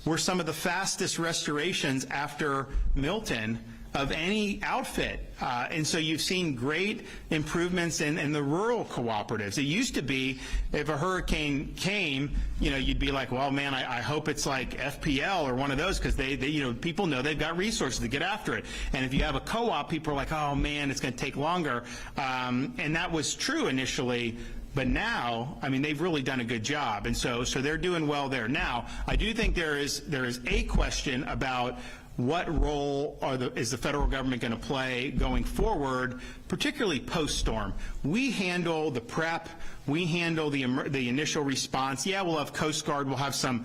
were some of the fastest restorations after Milton of any outfit. And so you've seen great improvements in the rural cooperatives. It used to be, if a hurricane came, you'd be like, well, man, I hope it's like FPL or one of those, because they people know they've got resources to get after it. And if you have a co-op, people are like, oh, man, it's going to take longer. And that was true initially. But now, they've really done a good job. And so they're doing well there. Now, I do think there is a question about what role is the federal government going to play going forward, particularly post-storm. We handle the prep. We handle the initial response. Yeah, we'll have Coast Guard. We'll have some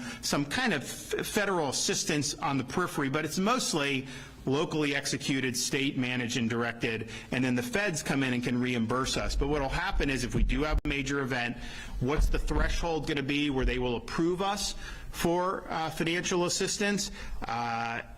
kind of federal assistance on the periphery, but it's mostly locally executed, state managed and directed, and then the feds come in and can reimburse us. But what will happen is, if we do have a major event, what's the threshold going to be where they will approve us for financial assistance?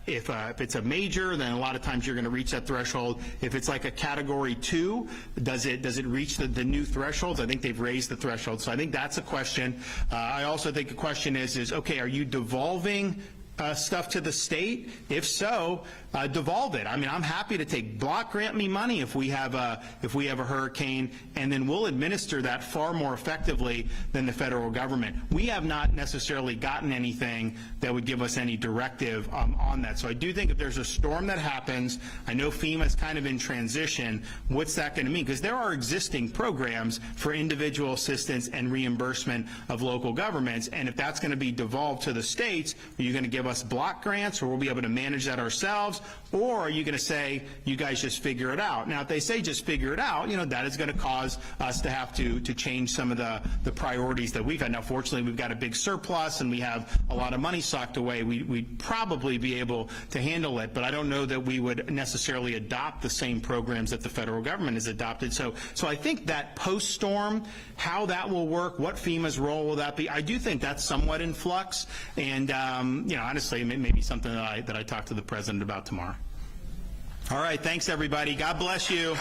If it's a major, then a lot of times you're going to reach that threshold. If it's like a category 2, does it reach the new thresholds? I think they've raised the threshold. So I think that's a question. I also think the question is okay, are you devolving stuff to the state? If so, devolve it. I mean, I'm happy to take block grant me money if we have a hurricane, and then we'll administer that far more effectively than the federal government. We have not necessarily gotten anything that would give us any directive on that. So I do think if there's a storm that happens, I know FEMA's kind of in transition, what's that going to mean? Because there are existing programs for individual assistance and reimbursement of local governments, and if that's going to be devolved to the states, are you going to give us block grants, or we'll be able to manage that ourselves, or are you going to say, you guys just figure it out? Now, if they say just figure it out, that is going to cause us to have to change some of the priorities that we've had. Now, fortunately, we've got a big surplus, and we have a lot of money socked away. We'd probably be able to handle it, but I don't know that we would necessarily adopt the same programs that the federal government has adopted. So I think that post-storm, how that will work, what FEMA's role will that be, I do think that's somewhat in flux, and honestly, it may be something that I talk to the president about tomorrow. All right, thanks everybody. God bless you.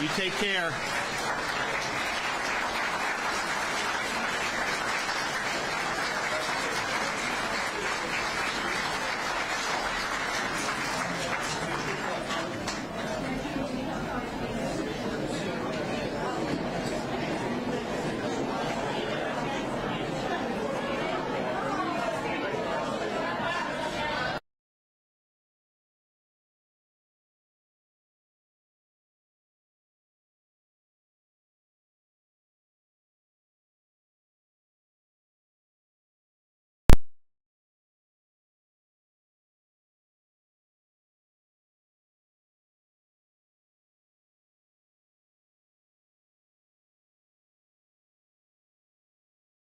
You take care.